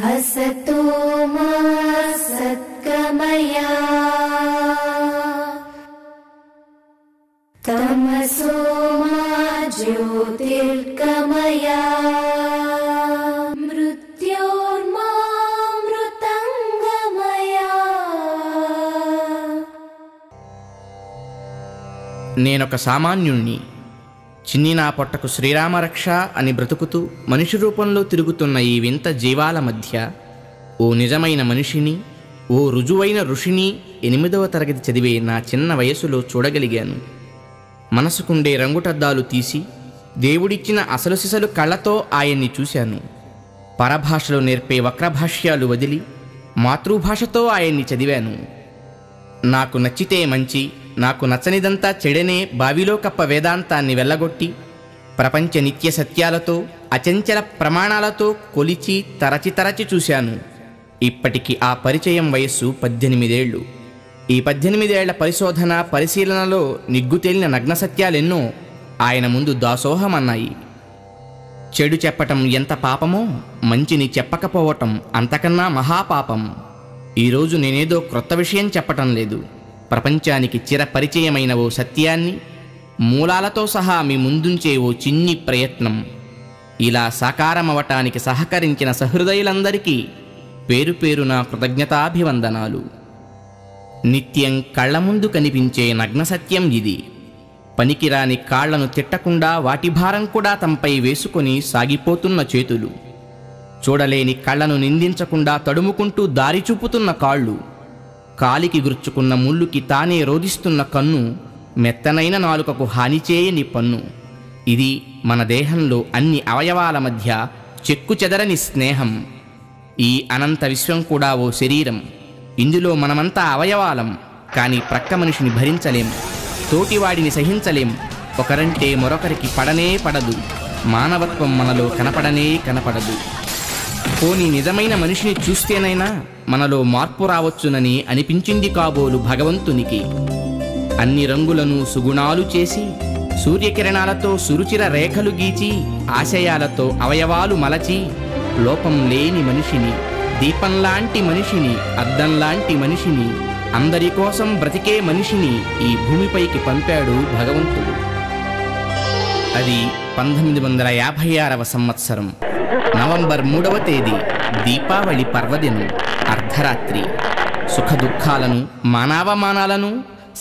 असतो मा सद्गमया तमसो मा ज्योतिर्गमया मृत्योर्मामृतंगमया। నేనొక సామాన్యుణ్ణి. చిన్ని నా పొట్టకు శ్రీరామరక్ష అని బ్రతుకుతూ మనిషి రూపంలో తిరుగుతున్న ఈ వింత జీవాల మధ్య ఓ నిజమైన మనిషిని, ఓ రుజువైన ఋషిని 8వ తరగతి చదివే నా చిన్న వయసులో చూడగలిగాను. మనసుకుండే రంగుటద్దాలు తీసి దేవుడిచ్చిన అసలు సిసలు కళ్ళతో ఆయన్ని చూశాను. పరభాషలో నేర్పే వక్రభాష్యాలు వదిలి మాతృభాషతో ఆయన్ని చదివాను. నాకు నచ్చితే మంచి, నాకు నచ్చనిదంతా చెడనే బావిలో కప్ప వేదాంతాన్ని వెళ్ళగొట్టి ప్రపంచ నిత్య సత్యాలతో అచంచల ప్రమాణాలతో కొలిచి తరచి చూశాను. ఇప్పటికి ఆ పరిచయం వయస్సు 18 ఏళ్ళు. ఈ 18 ఏళ్ల పరిశోధన పరిశీలనలో నిగ్గుతేలిన నగ్న సత్యాలెన్నో ఆయన ముందు దాసోహమన్నాయి. చెడు చెప్పటం ఎంత పాపమో మంచిని చెప్పకపోవటం అంతకన్నా మహాపాపం. ఈరోజు నేనేదో క్రొత్త విషయం చెప్పటం లేదు. ప్రపంచానికి చిరపరిచయమైన ఓ సత్యాన్ని మూలాలతో సహా మీ ముందుంచే ఓ చిన్ని ప్రయత్నం. ఇలా సాకారమవటానికి సహకరించిన సహృదయులందరికీ పేరు పేరున కృతజ్ఞతాభివందనాలు. నిత్యం కళ్ల ముందు కనిపించే నగ్న సత్యం ఇది. పనికిరాని కాళ్లను తిట్టకుండా వాటి భారం కూడా తమపై వేసుకొని సాగిపోతున్న చేతులు, చూడలేని కళ్లను నిందించకుండా తడుముకుంటూ దారి చూపుతున్న కాళ్ళు, కాలికి గుర్చుకున్న ముళ్ళుకి తానే రోధిస్తున్న కన్ను, మెత్తనైన నాలుకకు హాని చేయని పన్ను. ఇది మన దేహంలో అన్ని అవయవాల మధ్య చెక్కు చెదరని స్నేహం. ఈ అనంత విశ్వం కూడా ఓ శరీరం. ఇందులో మనమంతా అవయవాలం. కానీ ప్రక్క మనిషిని భరించలేం, తోటివాడిని సహించలేం. ఒకరంటే మరొకరికి పడనే పడదు. మానవత్వం మనలో కనపడనే కనపడదు. పోనీ నిజమైన మనిషిని చూస్తేనైనా మనలో మార్పు రావచ్చునని అనిపించింది కాబోలు భగవంతునికి. అన్ని రంగులను సుగుణాలు చేసి సూర్యకిరణాలతో సురుచిర రేఖలు గీచి ఆశయాలతో అవయవాలు మలచి లోపం లేని మనిషిని, దీపంలాంటి మనిషిని, అద్దంలాంటి మనిషిని, అందరి కోసం బ్రతికే మనిషిని ఈ భూమిపైకి పంపాడు భగవంతుడు. అది 1956వ సంవత్సరం నవంబర్ 3వ తేదీ, దీపావళి పర్వదినం, అర్ధరాత్రి. సుఖదుఖాలను మానవమానాలను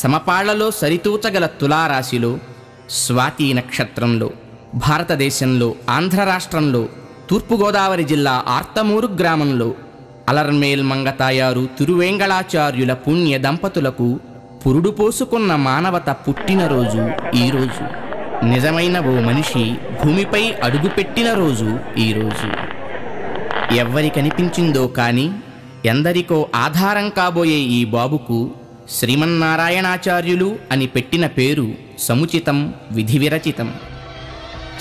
సమపాళ్లలో సరితూచగల తులారాశిలో, స్వాతి నక్షత్రంలో, భారతదేశంలో ఆంధ్ర రాష్ట్రంలో తూర్పుగోదావరి జిల్లా ఆర్తమూరు గ్రామంలో అలర్మేల్ మంగతాయారు తిరువేంగళాచార్యుల పుణ్య దంపతులకు పురుడు పోసుకున్న మానవత పుట్టినరోజు ఈరోజు. నిజమైన ఓ మనిషి భూమిపై అడుగుపెట్టిన రోజు ఈరోజు. ఎవ్వరి కనిపించిందో కానీ ఎందరికో ఆధారం కాబోయే ఈ బాబుకు శ్రీమన్నారాయణాచార్యులు అని పెట్టిన పేరు సముచితం, విధి విరచితం.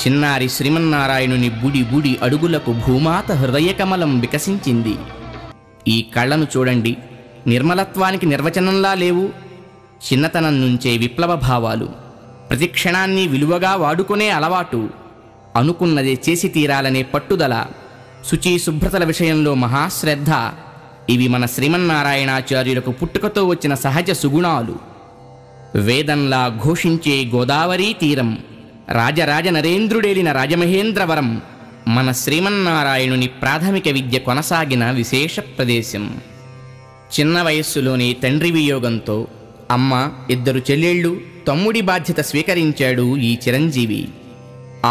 చిన్నారి శ్రీమన్నారాయణుని బుడి బుడి అడుగులకు భూమాత హృదయకమలం వికసించింది. ఈ కళ్ళను చూడండి, నిర్మలత్వానికి నిర్వచనంలా లేవు. చిన్నతనం నుంచే విప్లవ భావాలు, ప్రతి క్షణాన్ని విలువగా వాడుకునే అలవాటు, అనుకున్నదే చేసి తీరాలనే పట్టుదల, శుచి శుభ్రతల విషయంలో మహాశ్రద్ధ, ఇవి మన శ్రీమన్నారాయణాచార్యులకు పుట్టుకతో వచ్చిన సహజ సుగుణాలు. వేదంలా ఘోషించే గోదావరీ తీరం, రాజరాజ నరేంద్రుడేలిన రాజమహేంద్రవరం మన శ్రీమన్నారాయణుని ప్రాథమిక విద్య కొనసాగిన విశేష ప్రదేశం. చిన్న వయస్సులోనే తండ్రి వియోగంతో అమ్మ, 2 చెల్లెళ్ళు, తమ్ముడి బాధ్యత స్వీకరించాడు ఈ చిరంజీవి.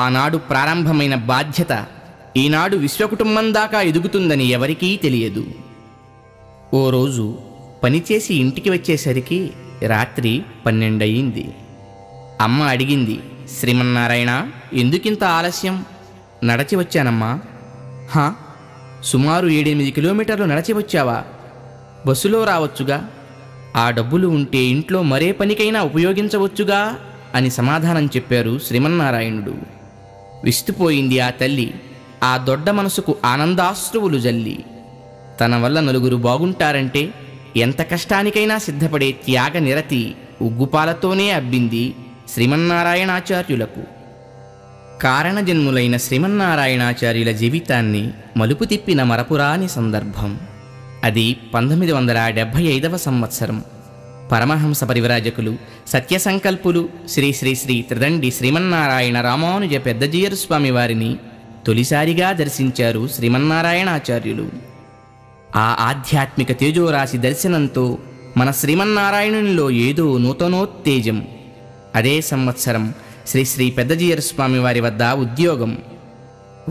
ఆనాడు ప్రారంభమైన బాధ్యత ఈనాడు విశ్వకుటుంబం దాకా ఎదుగుతుందని ఎవరికీ తెలియదు. ఓ రోజు పనిచేసి ఇంటికి వచ్చేసరికి రాత్రి 12 అయింది. అమ్మ అడిగింది, శ్రీమన్నారాయణ, ఎందుకింత ఆలస్యం? నడచి వచ్చానమ్మా. హా, సుమారు 7-8 కిలోమీటర్లు నడచి వచ్చావా? బస్సులో రావచ్చుగా. ఆ డబ్బులు ఉంటే ఇంట్లో మరే పనికైనా ఉపయోగించవచ్చుగా అని సమాధానం చెప్పారు శ్రీమన్నారాయణుడు. విస్తుపోయింది ఆ తల్లి. ఆ దొడ్డ మనసుకు ఆనందాశ్రువులు జల్లి. తన వల్ల నలుగురు బాగుంటారంటే ఎంత కష్టానికైనా సిద్ధపడే త్యాగ నిరతి ఉగ్గుపాలతోనే అబ్బింది శ్రీమన్నారాయణాచార్యులకు. కారణజన్ములైన శ్రీమన్నారాయణాచార్యుల జీవితాన్ని మలుపు తిప్పిన మరపురాని సందర్భం. అది 1975వ సంవత్సరం. పరమహంస పరివ్రాజకులు సత్యసంకల్పులు శ్రీ శ్రీ శ్రీ త్రిదండి శ్రీమన్నారాయణ రామానుజ పెద్దజీయరు స్వామి వారిని తొలిసారిగా దర్శించారు శ్రీమన్నారాయణాచార్యులు. ఆ ఆధ్యాత్మిక తేజోరాశి దర్శనంతో మన శ్రీమన్నారాయణునిలో ఏదో నూతనోత్తేజం. అదే సంవత్సరం శ్రీ శ్రీ పెద్దజీయరు స్వామి వారి వద్ద ఉద్యోగం.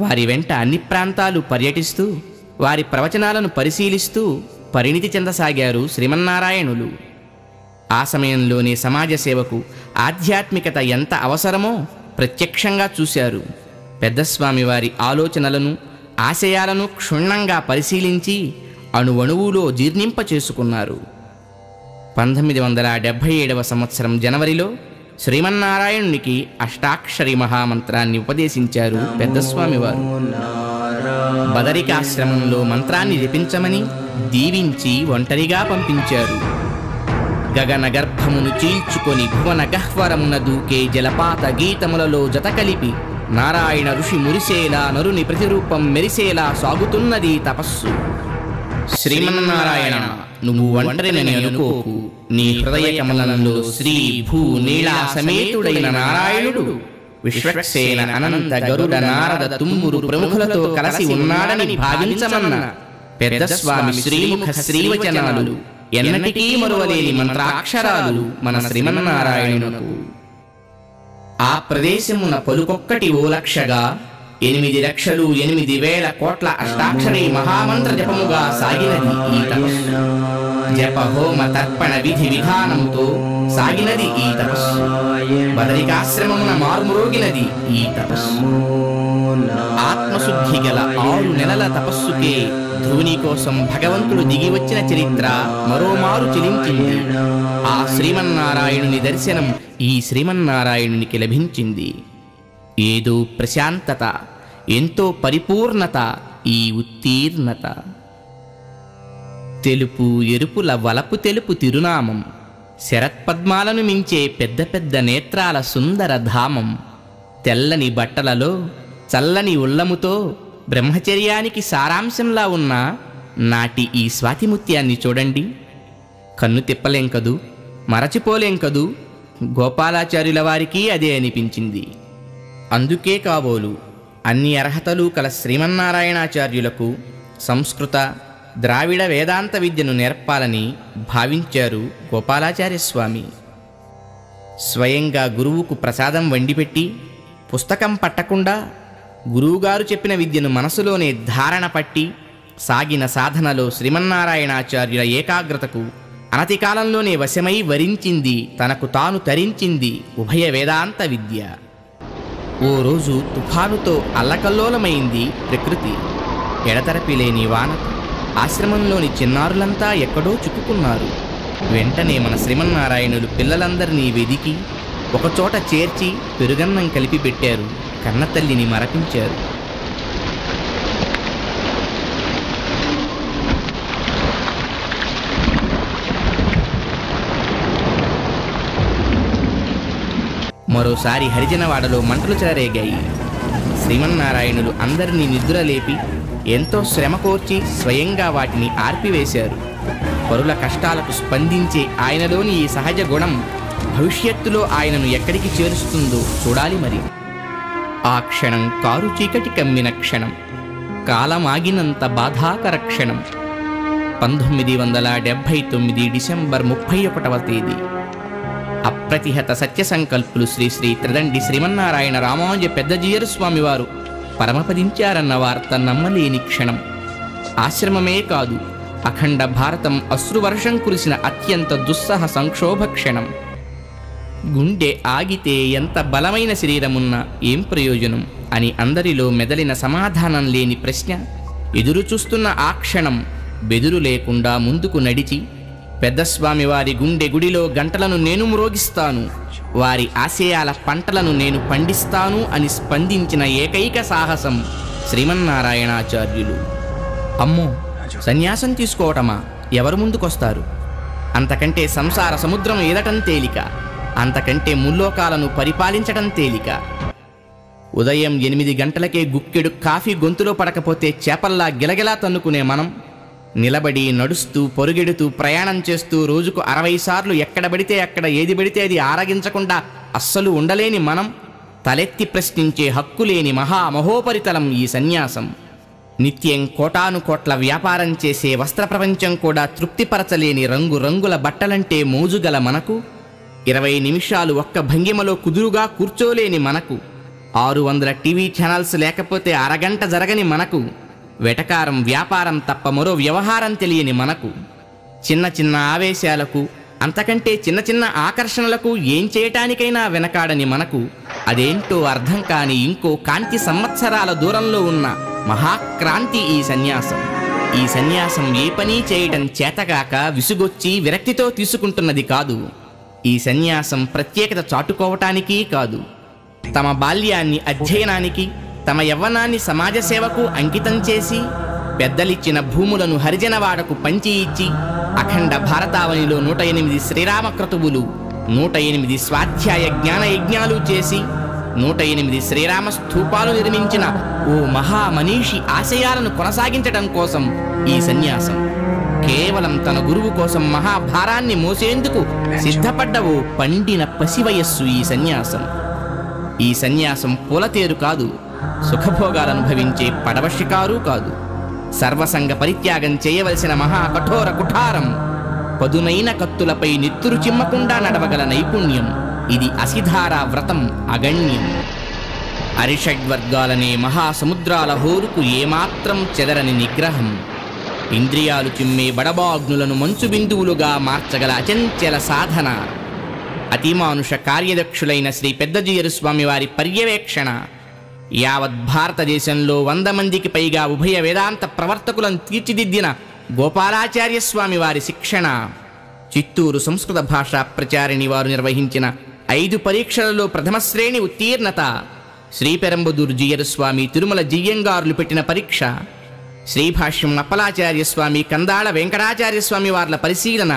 వారి వెంట అన్ని ప్రాంతాలు పర్యటిస్తూ వారి ప్రవచనాలను పరిశీలిస్తూ పరిణితి చెందసాగారు శ్రీమన్నారాయణులు. ఆ సమయంలోనే సమాజ సేవకు ఆధ్యాత్మికత ఎంత అవసరమో ప్రత్యక్షంగా చూశారు. పెద్దస్వామి వారి ఆలోచనలను ఆశయాలను క్షుణ్ణంగా పరిశీలించి అణువణువులో జీర్ణింప చేసుకున్నారు. 1977వ సంవత్సరం జనవరిలో శ్రీమన్నారాయణునికి అష్టాక్షరి మహామంత్రాన్ని ఉపదేశించారు పెద్దస్వామివారు. బదరికాశ్రమంలో మంత్రాన్ని జపించమని దీవించి ఒంటరిగా పంపించారు. గగన గర్భమును చీల్చుకొని భువన గహ్వరమున దూకే జలపాత గీతములలో జత కలిపి నారాయణ ఋషి మురిసేలా నరుని ప్రతిరూపం మెరిసేలా సాగుతున్నది తపస్సు. శ్రీమన్నారాయణ, నువ్వు ఒంటరిని అనుకోకు. నీ హృదయ కమలంలో శ్రీ భూ నీళా సమేతుడైన నారాయణుడు విశ్వక్సేన అనంత గరుడ నారద తుమ్మురు ప్రముఖులతో కలిసి ఉన్నాడని భావించమన్న పెద్దస్వామి శ్రీముఖ శ్రీవచనాలు ఎన్నటికీ మరువలేని మంత్రాక్షరాలు మన శ్రీమన్నారాయణునకు. ఆ ప్రదేశమున పలుకొక్కటి ఓ లక్షగా 8,08,000 కోట్ల అష్టాక్షరి మహామంత్ర జపముగా సాగినది ఈ తపస్సు. జప హోమ తర్పణ విధి విధానంతో సాగినది ఈ తపస్సు. బదరికాశ్రమమున మారుమ్రోగినది ఈ తపస్సు. ఆత్మశుద్ధి గల 6 నెలల తపస్సుకే ధ్రువుని కోసం భగవంతుడు దిగి వచ్చిన చరిత్ర మరోమారు చెలించింది. ఆ శ్రీమన్నారాయణుని దర్శనం ఈ శ్రీమన్నారాయణునికి లభించింది. ఏదో ప్రశాంతత, ఎంతో పరిపూర్ణత ఈ ఉత్తీర్ణత. తెలుపు ఎరుపుల వలపు తెలుపు తిరునామం, శరత్పద్మాలను మించే పెద్ద పెద్ద నేత్రాల సుందర ధామం. తెల్లని బట్టలలో చల్లని ఉల్లముతో బ్రహ్మచర్యానికి సారాంశంలా ఉన్న నాటి ఈ స్వాతిముత్యాన్ని చూడండి. కన్ను తిప్పలేం కదూ, మరచిపోలేం కదూ. గోపాలాచార్యుల వారికి అదే అనిపించింది. అందుకే కాబోలు అన్ని అర్హతలు కల శ్రీమన్నారాయణాచార్యులకు సంస్కృత ద్రావిడ వేదాంత విద్యను నేర్పాలని భావించారు గోపాలాచార్యస్వామి. స్వయంగా గురువుకు ప్రసాదం వండిపెట్టి పుస్తకం పట్టకుండా గురువుగారు చెప్పిన విద్యను మనసులోనే ధారణ పట్టి సాగిన సాధనలో శ్రీమన్నారాయణాచార్యుల ఏకాగ్రతకు అనతి కాలంలోనే వశమై వరించింది, తనకు తాను తరించింది ఉభయ వేదాంత విద్య. ఓ రోజు తుఫానుతో అల్లకల్లోలమైంది ప్రకృతి. ఎడతెరపి లేని వానకు ఆశ్రమంలోని చిన్నారులంతా ఎక్కడో చిక్కుకున్నారు. వెంటనే మన శ్రీమన్నారాయణులు పిల్లలందరినీ వెదికి ఒకచోట చేర్చి పెరుగన్నం కలిపి పెట్టారు. కన్నతల్లిని మరపించారు. మరోసారి హరిజనవాడలో మంటలు చెలరేగాయి. శ్రీమన్నారాయణులు అందరినీ నిద్రలేపి ఎంతో శ్రమ కోర్చి స్వయంగా వాటిని ఆర్పివేశారు. పరుల కష్టాలకు స్పందించే ఆయనలోని ఈ సహజ గుణం భవిష్యత్తులో ఆయనను ఎక్కడికి చేరుస్తుందో చూడాలి మరి. ఆ క్షణం కారు చీకటి కమ్మిన క్షణం, కాలమాగినంత బాధాకర క్షణం. 1979 డిసెంబర్ 31వ తేదీ. అప్రతిహత సత్యసంకల్పులు శ్రీ శ్రీ త్రిదండి శ్రీమన్నారాయణ రామానుజ పెద్దజీయరు స్వామివారు పరమపదించారన్న వార్త నమ్మలేని క్షణం. ఆశ్రమమే కాదు, అఖండ భారతం అశ్రువర్షం కురిసిన అత్యంత దుస్సహ సంక్షోభ క్షణం. గుండె ఆగితే ఎంత బలమైన శరీరమున్నా ఏం ప్రయోజనం అని అందరిలో మెదలిన సమాధానం లేని ప్రశ్న ఎదురు చూస్తున్న ఆ క్షణం బెదురు లేకుండా ముందుకు నడిచి పెద్దస్వామి వారి గుండె గుడిలో గంటలను నేను మ్రోగిస్తాను, వారి ఆశయాల పంటలను నేను పండిస్తాను అని స్పందించిన ఏకైక సాహసం శ్రీమన్నారాయణాచార్యులు. అమ్మో, సన్యాసం తీసుకోవటమా? ఎవరు ముందుకొస్తారు? అంతకంటే సంసార సముద్రం ఈదటం తేలిక, అంతకంటే ముల్లోకాలను పరిపాలించటం తేలిక. ఉదయం 8 గంటలకే గుక్కెడు కాఫీ గొంతులో పడకపోతే చేపల్లా గిలగిలా తన్నుకునే మనం, నిలబడి నడుస్తూ పొరుగెడుతూ ప్రయాణం చేస్తూ రోజుకు 60 సార్లు ఎక్కడ పడితే అక్కడ ఏది పడితే అది ఆరగించకుండా అస్సలు ఉండలేని మనం, తలెత్తి ప్రశ్నించే హక్కు లేని మహామహోపరితలం ఈ సన్యాసం. నిత్యం కోటాను కోట్ల వ్యాపారం చేసే వస్త్ర ప్రపంచం కూడా తృప్తిపరచలేని రంగురంగుల బట్టలంటే మోజుగల మనకు, 20 నిమిషాలు ఒక్క భంగిమలో కుదురుగా కూర్చోలేని మనకు, 600 టీవీ ఛానల్స్ లేకపోతే అరగంట జరగని మనకు, వెటకారం వ్యాపారం తప్ప మరో వ్యవహారం తెలియని మనకు, చిన్న చిన్న ఆవేశాలకు అంతకంటే చిన్న చిన్న ఆకర్షణలకు ఏం చేయటానికైనా వెనకాడని మనకు, అదేంటో అర్థం కాని ఇంకో కాంతి సంవత్సరాల దూరంలో ఉన్న మహాక్రాంతి ఈ సన్యాసం. ఈ సన్యాసం ఏ పని చేయటం చేతగాక విసుగొచ్చి విరక్తితో తీసుకుంటున్నది కాదు. ఈ సన్యాసం ప్రత్యేకత చాటుకోవటానికీ కాదు. తమ బాల్యాన్ని అధ్యయనానికి, తమ యవ్వనాన్ని సమాజ సేవకు అంకితం చేసి, పెద్దలిచ్చిన భూములను హరిజనవాడకు పంచి ఇచ్చి, అఖండ భారతావనిలో 108 శ్రీరామ క్రతువులు, 108 స్వాధ్యాయ జ్ఞాన యజ్ఞాలు చేసి, 108 శ్రీరామ స్థూపాలు నిర్మించిన ఓ మహామనీషి ఆశయాలను కొనసాగించడం కోసం ఈ సన్యాసం. కేవలం తన గురువు కోసం మహాభారాన్ని మోసేందుకు సిద్ధపడ్డ ఓ పండిన పసివయస్సు ఈ సన్యాసం. ఈ సన్యాసం పూలతేరు కాదు, సుఖభోగాలనుభవించే పడవ షికారు కాదు. సర్వసంగ పరిత్యాగం చేయవలసిన మహాకఠోర కుఠారం. పదునైన కత్తులపై నెత్తురు చిమ్మకుండా నడవగల నైపుణ్యం. ఇది అసిధారా వ్రతం అగణ్యం. అరిషడ్వర్గాలనే మహాసముద్రాల హోరుకు ఏమాత్రం చెదరని నిగ్రహం. ఇంద్రియాలు చిమ్మే బడబాగ్నులను మంచు బిందువులుగా మార్చగల అచంచల సాధన. అతిమానుష కార్యదక్షులైన శ్రీ పెద్దజీయరు స్వామి వారి పర్యవేక్షణ. యావత్ భారతదేశంలో 100 మందికి పైగా ఉభయ వేదాంత ప్రవర్తకులను తీర్చిదిద్దిన గోపాలాచార్య స్వామి వారి శిక్షణ. చిత్తూరు సంస్కృత భాషా ప్రచారిణి వారు నిర్వహించిన 5 పరీక్షలలో ప్రథమ శ్రేణి ఉత్తీర్ణత. శ్రీపెరంబదూరు జీయరు స్వామి, తిరుమల జియ్యంగారులు పెట్టిన పరీక్ష. శ్రీభాష్యం అప్పలాచార్య స్వామి, కందాళ వెంకటాచార్య స్వామి వార్ల పరిశీలన.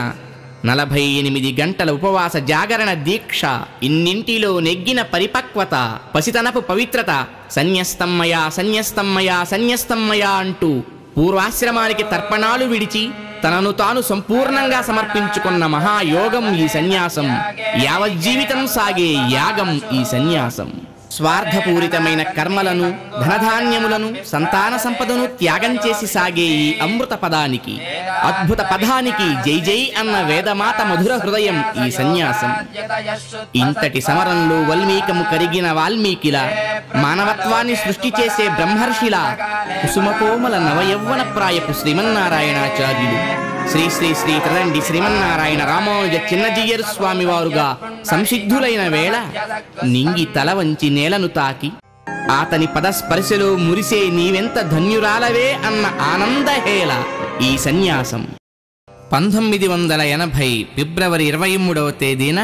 48 గంటల ఉపవాస జాగరణ దీక్ష. ఇన్నింటిలో నెగ్గిన పరిపక్వత, పసితనపు పవిత్రత. సన్యస్తమ్మయా సన్యస్తమ్మయా సన్యస్తమ్మయా అంటూ పూర్వాశ్రమానికి తర్పణాలు విడిచి తనను తాను సంపూర్ణంగా సమర్పించుకున్న మహాయోగం ఈ సన్యాసం. యావజ్జీవితం సాగే యాగం ఈ సన్యాసం. స్వార్థపూరితమైన కర్మలను, ధనధాన్యములను, సంతాన సంపదను త్యాగం చేసి సాగే ఈ అమృత పదానికి, అద్భుత పదానికి జై జై అన్న వేదమాత మధుర హృదయం ఈ సన్యాసం. ఇంతటి సమరంలో వల్మీకము కరిగిన వాల్మీకిలా, మానవత్వాన్ని సృష్టి చేసే బ్రహ్మర్షిలా, కుసుమకోమల నవయవ్వన ప్రాయపు శ్రీమన్నారాయణాచార్యులు శ్రీ శ్రీ శ్రీ త్రిదండి శ్రీమన్నారాయణ రామానుజ చిన్నజీయరు స్వామి వారుగా సంసిద్ధులైన వేళ నింగి తల వంచి నేలను తాకి అతని పదస్పర్శలో మురిసే నీవెంత ధన్యురాలవే అన్న ఆనందహేళ ఈ సన్యాసం. 1980 ఫిబ్రవరి 23వ తేదీన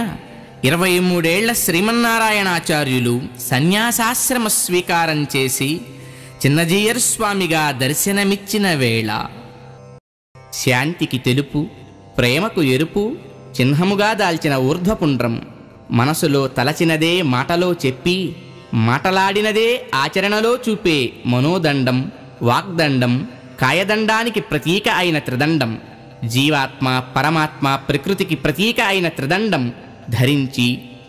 23 ఏళ్ల శ్రీమన్నారాయణాచార్యులు సన్యాసాశ్రమ స్వీకారం చేసి చిన్నజీయరు స్వామిగా దర్శనమిచ్చిన వేళ. శాంతికి తెలుపు, ప్రేమకు ఎరుపు చిహ్నముగా దాల్చిన ఊర్ధ్వపుండ్రం. మనసులో తలచినదే మాటలో చెప్పి, మాటలాడినదే ఆచరణలో చూపే మనోదండం, వాగ్దండం, కాయదండానికి ప్రతీక అయిన త్రిదండం. జీవాత్మ, పరమాత్మ, ప్రకృతికి ప్రతీక అయిన త్రిదండం ధరించి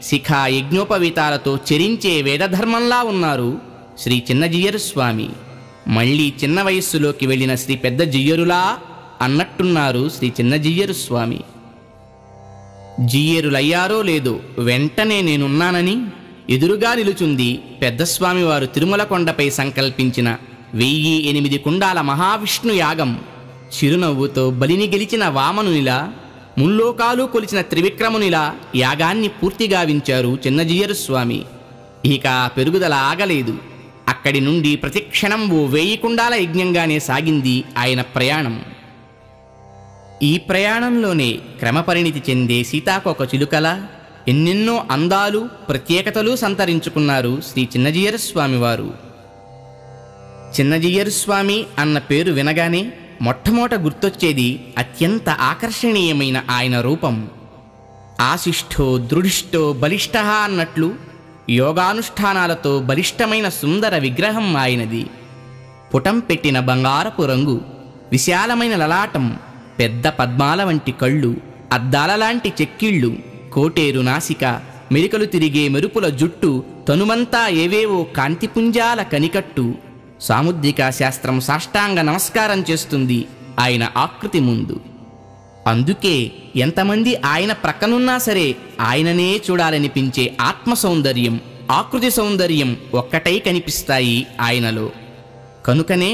శిఖా యజ్ఞోపవీతాలతో చెరించే వేదధర్మంలా ఉన్నారు శ్రీ చిన్నజీయరు స్వామి. మళ్ళీ చిన్న వయస్సులోకి వెళ్ళిన శ్రీ పెద్ద జీయరులా అన్నట్టున్నారు శ్రీ చిన్నజీయరు స్వామి. జీయరులయ్యారో లేదో వెంటనే నేనున్నానని ఎదురుగా నిలుచుంది పెద్దస్వామి వారు తిరుమల కొండపై సంకల్పించిన 1008 కుండాల మహావిష్ణు యాగం. చిరునవ్వుతో బలిని గెలిచిన వామనునిలా, ముల్లోకాలు కొలిచిన త్రివిక్రమునిలా యాగాన్ని పూర్తిగా వించారు చిన్నజీయరు స్వామి. ఇక పెరుగుదల ఆగలేదు. అక్కడి నుండి ప్రతిక్షణం ఓ 1000 కుండాల యజ్ఞంగానే సాగింది ఆయన ప్రయాణం. ఈ ప్రయాణంలోనే క్రమపరిణితి చెందే సీతాకోక చిలుకల ఎన్నెన్నో అందాలు, ప్రత్యేకతలు సంతరించుకున్నారు శ్రీ చిన్నజీయరు స్వామివారు. చిన్నజీయరు స్వామి అన్న పేరు వినగానే మొట్టమొదట గుర్తొచ్చేది అత్యంత ఆకర్షణీయమైన ఆయన రూపం. ఆశిష్టో దృఢిష్టో బలిష్ట అన్నట్లు యోగానుష్ఠానాలతో బలిష్టమైన సుందర విగ్రహం ఆయనది. పుటం పెట్టిన బంగారపు రంగు, విశాలమైన లలాటం, పెద్ద పద్మాల వంటి కళ్ళు, అద్దాలలాంటి చెక్కిళ్ళు, కోటేరు నాసిక, మెరికలు తిరిగే మెరుపుల జుట్టు, తనుమంతా ఏవేవో కాంతిపుంజాల కనికట్టు. సాముద్రిక శాస్త్రం సాష్టాంగ నమస్కారం చేస్తుంది ఆయన ఆకృతి ముందు. అందుకే ఎంతమంది ఆయన ప్రక్కనున్నా సరే ఆయననే చూడాలనిపించే ఆత్మ సౌందర్యం, ఆకృతి సౌందర్యం ఒక్కటై కనిపిస్తాయి ఆయనలో. కనుకనే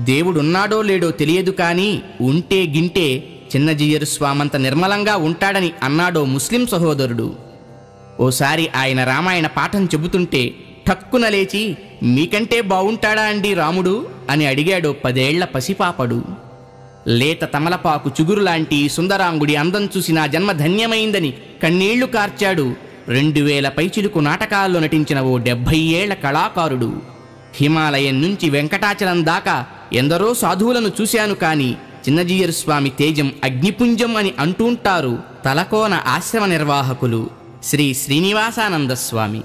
దేవుడున్నాడో లేడో తెలియదు కానీ ఉంటే గింటే చిన్నజీయరు స్వామంత నిర్మలంగా ఉంటాడని అన్నాడో ముస్లిం సహోదరుడు. ఓసారి ఆయన రామాయణ పాఠం చెబుతుంటే ఠక్కున లేచి, మీకంటే బావుంటాడా అండి రాముడు అని అడిగాడో 10 ఏళ్ల పసిపాపడు. లేత తమలపాకు చిగురులాంటి సుందరాంగుడి అందం చూసి నా జన్మ ధన్యమైందని కన్నీళ్లు కార్చాడు 2000 పైచిలుకు నాటకాల్లో నటించిన ఓ 70 ఏళ్ల కళాకారుడు. హిమాలయం నుంచి వెంకటాచలం దాకా ఎందరో సాధువులను చూశాను కాని చిన్నజీయరు స్వామి తేజం అగ్నిపుంజం అని అంటుంటారు తలకోన ఆశ్రమ నిర్వాహకులు శ్రీ శ్రీనివాసానంద స్వామి.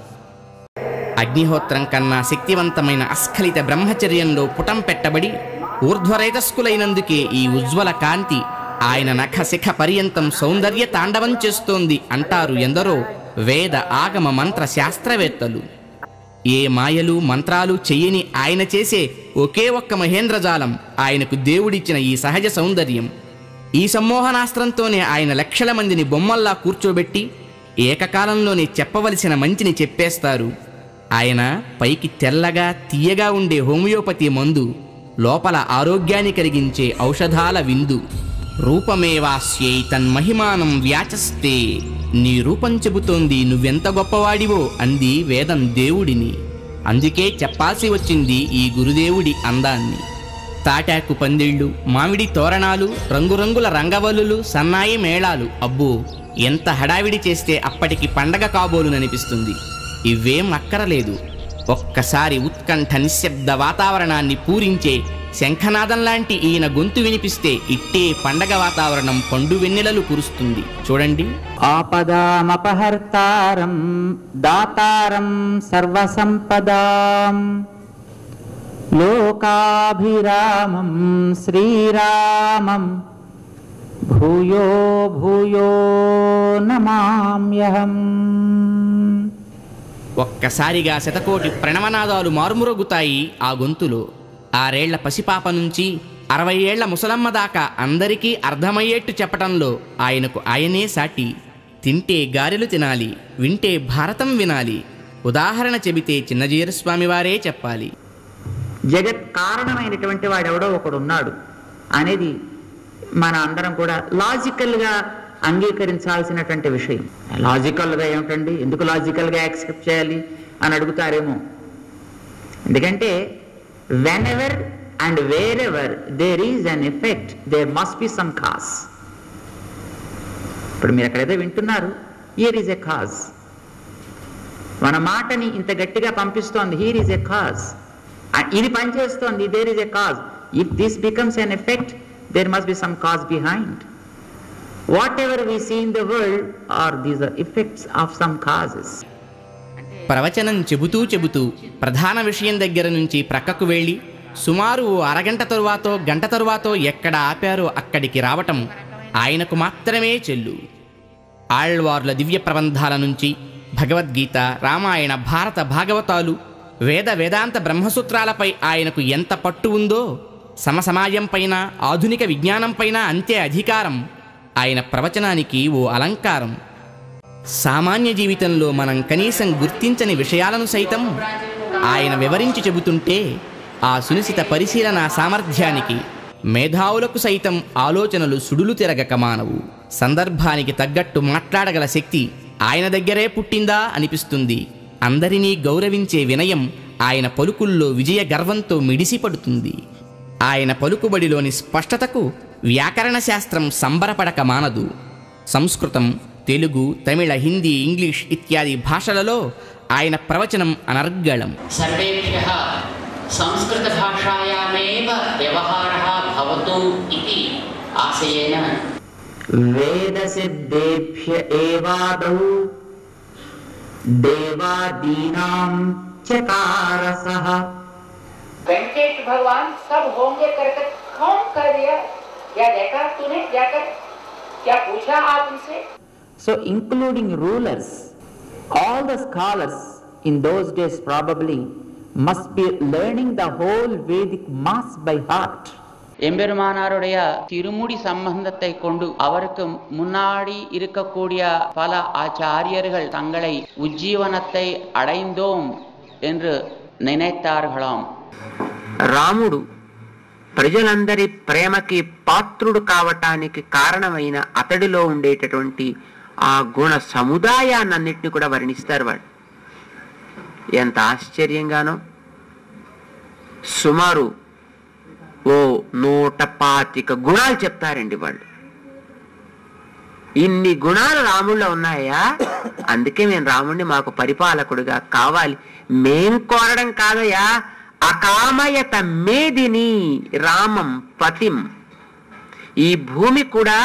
అగ్నిహోత్రం కన్నా శక్తివంతమైన అస్ఖలిత బ్రహ్మచర్యంలో పుటం పెట్టబడి ఊర్ధ్వరేతస్కులైనందుకే ఈ ఉజ్వల కాంతి ఆయన నఖ శిఖ పర్యంతం సౌందర్య తాండవం చేస్తోంది అంటారు ఎందరో వేద ఆగమ మంత్ర శాస్త్రవేత్తలు. ఏ మాయలు మంత్రాలు చెయ్యని ఆయన చేసే ఒకే ఒక్క మహేంద్రజాలం ఆయనకు దేవుడిచ్చిన ఈ సహజ సౌందర్యం. ఈ సమ్మోహనాస్త్రంతోనే ఆయన లక్షల మందిని బొమ్మల్లా కూర్చోబెట్టి ఏకకాలంలోనే చెప్పవలసిన మంచిని చెప్పేస్తారు. ఆయన పైకి తెల్లగా తీయగా ఉండే హోమియోపతి మందు, లోపల ఆరోగ్యాన్ని కలిగించే ఔషధాల విందు. రూపమేవాస్యై తన్మహిమానం వ్యాచస్తే, నీ రూపం చెబుతోంది నువ్వెంత గొప్పవాడివో అంది వేదం దేవుడిని. అందుకే చెప్పాల్సి వచ్చింది ఈ గురుదేవుడి అందాన్ని. తాటాకు పందిళ్ళు, మామిడి తోరణాలు, రంగురంగుల రంగవల్లులు, సన్నాయి మేళాలు, అబ్బో ఎంత హడావిడి చేస్తే అప్పటికి పండగ కాబోలుననిపిస్తుంది. ఇవేం అక్కరలేదు. ఒక్కసారి ఉత్కంఠ నిశ్శబ్ద వాతావరణాన్ని పూరించే శంఖనాదంలాంటి ఈయన గొంతు వినిపిస్తే ఇట్టే పండగ వాతావరణం పండు వెన్నెలలు కురుస్తుంది. చూడండి. ఆపదామపహర్తారం దాతారం సర్వసంపదాం లోకాభిరామం శ్రీరామం భూయో భూయో నమామ్యహం. ఒక్కసారిగా శతకోటి ప్రణవనాదాలు మారుమురుగుతాయి ఆ గొంతులో. 6 ఏళ్ల పసిపాప నుంచి 60 ఏళ్ల ముసలమ్మ దాకా అందరికీ అర్థమయ్యేట్టు చెప్పటంలో ఆయనకు ఆయనే సాటి. తింటే గారెలు తినాలి, వింటే భారతం వినాలి. ఉదాహరణ చెబితే చిన్నజీయరు స్వామి వారే చెప్పాలి. జగత్ కారణమైనటువంటి వాడెవడో ఒకడున్నాడు అనేది మన అందరం కూడా లాజికల్గా అంగీకరించాల్సినటువంటి విషయం. లాజికల్గా ఏమిటండి, ఎందుకు లాజికల్గా యాక్సెప్ట్ చేయాలి అని అడుగుతారేమో. ఎందుకంటే whenever and wherever there is an effect there must be some cause. ఇప్పుడు మీరు ఎక్కడైతే వింటున్నారు, హియర్ ఈజ్ ఎ కాజ్. మన మాటని ఇంత గట్టిగా పంపిస్తోంది, హియర్ ఈజ్ ఎ కాజ్. ఇది పనిచేస్తోంది, there is a cause. If this becomes an effect there must be some cause behind. Whatever we see in the world are these are effects of some causes. ప్రవచనం చెబుతూ ప్రధాన విషయం దగ్గర నుంచి ప్రక్కకు వెళ్ళి సుమారు అరగంట తరువాతో గంట తరువాతో ఎక్కడ ఆపారో అక్కడికి రావటం ఆయనకు మాత్రమే చెల్లు. ఆళ్వార్ల దివ్య ప్రబంధాల నుంచి భగవద్గీత, రామాయణ, భారత భాగవతాలు, వేదాంత బ్రహ్మసూత్రాలపై ఆయనకు ఎంత పట్టు ఉందో సమసమాజం పైన, ఆధునిక విజ్ఞానం పైన అంతే అధికారం. ఆయన ప్రవచనానికి ఓ అలంకారం. సామాన్య జీవితంలో మనం కనీసం గుర్తించని విషయాలను సైతం ఆయన వివరించి చెబుతుంటే ఆ సునిశిత పరిశీలన సామర్థ్యానికి మేధావులకు సైతం ఆలోచనలు సుడులు తిరగక మానవు. సందర్భానికి తగ్గట్టు మాట్లాడగల శక్తి ఆయన దగ్గరే పుట్టిందా అనిపిస్తుంది. అందరినీ గౌరవించే వినయం ఆయన పలుకుల్లో విజయ గర్వంతో మిడిసిపడుతుంది. ఆయన పలుకుబడిలోని స్పష్టతకు వ్యాకరణ శాస్త్రం సంబరపడక మానదు. సంస్కృతం, తెలుగు, తమిళ, హిందీ, ఇంగ్లీష్ ఇత్యాది భాషలలో ఆయన ప్రవచనం అనర్గళం. సర్వేభ్యః సంస్కృత భాషాయామేవ వ్యవహారः భవతు ఇతి ఆశయేన వేద సిద్ధేభ్య ఏవాదౌ देवादीनां चकारसः। वेंकटेश भगवान सब होंगे करके कौन कर दिया? क्या देखा तूने? जाकर क्या पूछा आप उनसे? So including rulers, all the scholars in those days probably must be learning the whole Vedic mass by heart. எம்பெருமானாருடைய திருமுடி சம்பந்தத்தை கொண்டு அவருக்கு முன்னாடி இருக்கக்கூடிய பல ஆச்சாரியர்கள் தங்களை உஜ்ஜீவனத்தை அடைந்தோம் என்று நினைத்தார்களாம். రాముడు ప్రజలందరి ప్రేమకి పాత్రుడు కావటానికి కారణమైన అతడిలో ఉండేటటువంటి ఆ గుణ సముదాయాన్నింటినీ కూడా వర్ణిస్తారు వాళ్ళు. ఎంత ఆశ్చర్యంగానో! సుమారు 125 గుణాలు చెప్తారండి వాళ్ళు. ఇన్ని గుణాలు రాముడిలో ఉన్నాయా? అందుకే మేము రాముడిని మాకు పరిపాలకుడుగా కావాలి. మేం కోరడం కాదయా, అకామయత మేదిని రామం పతిం. ఈ భూమి కూడా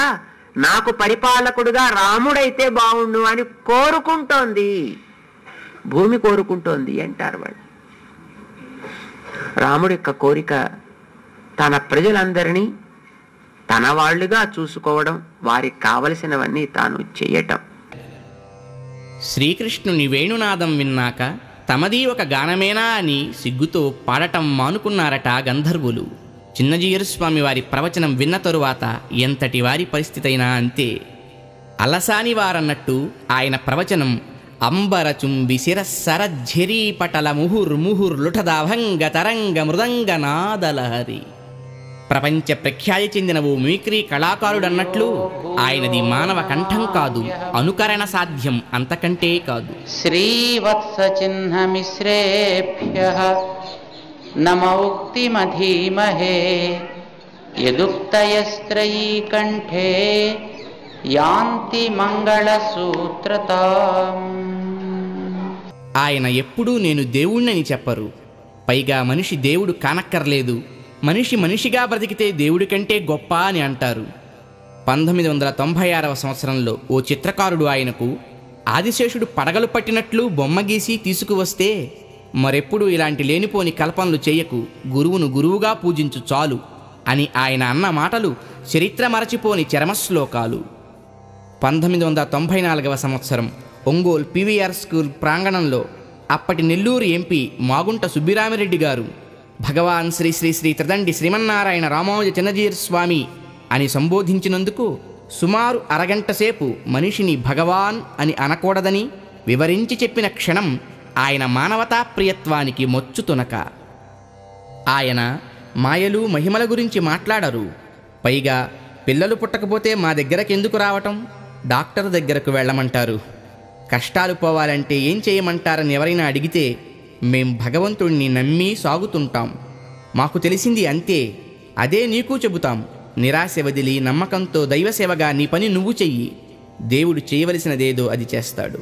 నాకు పరిపాలకుడుగా రాముడైతే బాగుండు అని కోరుకుంటోంది. భూమి కోరుకుంటోంది అంటారు వాళ్ళు. రాముడి యొక్క కోరిక తన ప్రజలందరినీ తన వాళ్ళుగా చూసుకోవడం, వారికి కావలసినవన్నీ తాను చేయటం. శ్రీకృష్ణుని వేణునాదం విన్నాక తమది ఒక గానమేనా అని సిగ్గుతో పాడటం మానుకున్నారట గంధర్వులు. చిన్నజీయరుస్వామి వారి ప్రవచనం విన్న తరువాత ఎంతటి వారి పరిస్థితి అయినా అంతే. అలసాని వారన్నట్టు ఆయన ప్రవచనం అంబరచుంబి శిరస్సరఝరీ పటల ముహుర్ముహుర్లుఠదాభంగ తరంగ మృదంగ నాదలహరి. ప్రపంచ ప్రఖ్యాతి చెందిన ఓ మిమిక్రీ కళాకారుడన్నట్లు ఆయనది మానవ కంఠం కాదు, అనుకరణ సాధ్యం అంతకంటే కాదు. శ్రీవత్స చిహ్న మిశ్రేభ్యః నమౌక్తిమధీమహే యదుక్తయస్త్రయీ కంఠే యాంతి మంగళసూత్రతాం. ఆయన ఎప్పుడూ నేను దేవుణ్ణని చెప్పరు. పైగా మనిషి దేవుడు కానక్కర్లేదు, మనిషి మనిషిగా బ్రతికితే దేవుడి కంటే గొప్ప అని అంటారు. 1996వ సంవత్సరంలో ఓ చిత్రకారుడు ఆయనకు ఆదిశేషుడు పడగలు పట్టినట్లు బొమ్మ గీసి తీసుకువస్తే, మరెప్పుడు ఇలాంటి లేనిపోని కల్పనలు చేయకు, గురువును గురువుగా పూజించు చాలు అని ఆయన అన్న మాటలు చరిత్ర మరచిపోని చరమశ్లోకాలు. 1994వ సంవత్సరం ఒంగోలు పివిఆర్ స్కూల్ ప్రాంగణంలో అప్పటి నెల్లూరు ఎంపీ మాగుంట సుబ్బిరామిరెడ్డి గారు భగవాన్ శ్రీ శ్రీ శ్రీ త్రిదండి శ్రీమన్నారాయణ రామానుజ చిన్నజీయర్ స్వామి అని సంబోధించినందుకు సుమారు అరగంట సేపు మనిషిని భగవాన్ అని అనకూడదని వివరించి చెప్పిన క్షణం ఆయన మానవతా ప్రియత్వానికి మొచ్చుతునక. ఆయన మాయలు మహిమల గురించి మాట్లాడరు. పైగా పిల్లలు పుట్టకపోతే మా దగ్గరకెందుకు రావటం, డాక్టర్ దగ్గరకు వెళ్ళమంటారు. కష్టాలు పోవాలంటే ఏం చేయమంటారని ఎవరైనా అడిగితే మేం భగవంతుణ్ణి నమ్మి సాగుతుంటాం, మాకు తెలిసింది అంతే, అదే నీకు చెబుతాం, నిరాశ వదిలి నమ్మకంతో దైవసేవగా నీ పని నువ్వు చెయ్యి, దేవుడు చేయవలసినదేదో అది చేస్తాడు.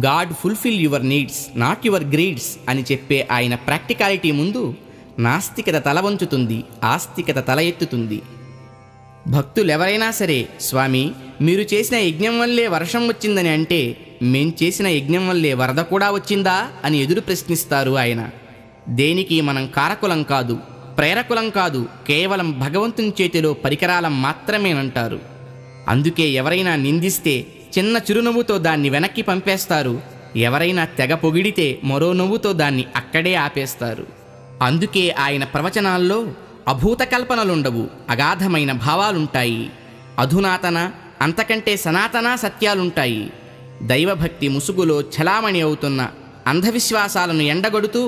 God fulfil your needs not your greeds అని చెప్పే ఆయన ప్రాక్టికాలిటీ ముందు నాస్తికత తల వంచుతుంది, ఆస్తికత తల ఎత్తుతుంది. భక్తులెవరైనా సరే స్వామి మీరు చేసిన యజ్ఞం వల్లే వర్షం వచ్చిందని అంటే మేం చేసిన యజ్ఞం వల్లే వరద కూడా వచ్చిందా అని ఎదురు ప్రశ్నిస్తారు ఆయన. దేనికి మనం కారకులం కాదు, ప్రేరకులం కాదు, కేవలం భగవంతుని చేతిలో పరికరాలం మాత్రమేనంటారు. అందుకే ఎవరైనా నిందిస్తే చిన్న చిరునవ్వుతో దాన్ని వెనక్కి పంపేస్తారు, ఎవరైనా తెగ పొగిడితే మరో నవ్వుతో దాన్ని అక్కడే ఆపేస్తారు. అందుకే ఆయన ప్రవచనాల్లో అభూత కల్పనలుండవు, అగాధమైన భావాలుంటాయి. అధునాతన అంతకంటే సనాతన సత్యాలుంటాయి. దైవభక్తి ముసుగులో ఛలామణి అవుతున్న అంధవిశ్వాసాలను ఎండగొడుతూ,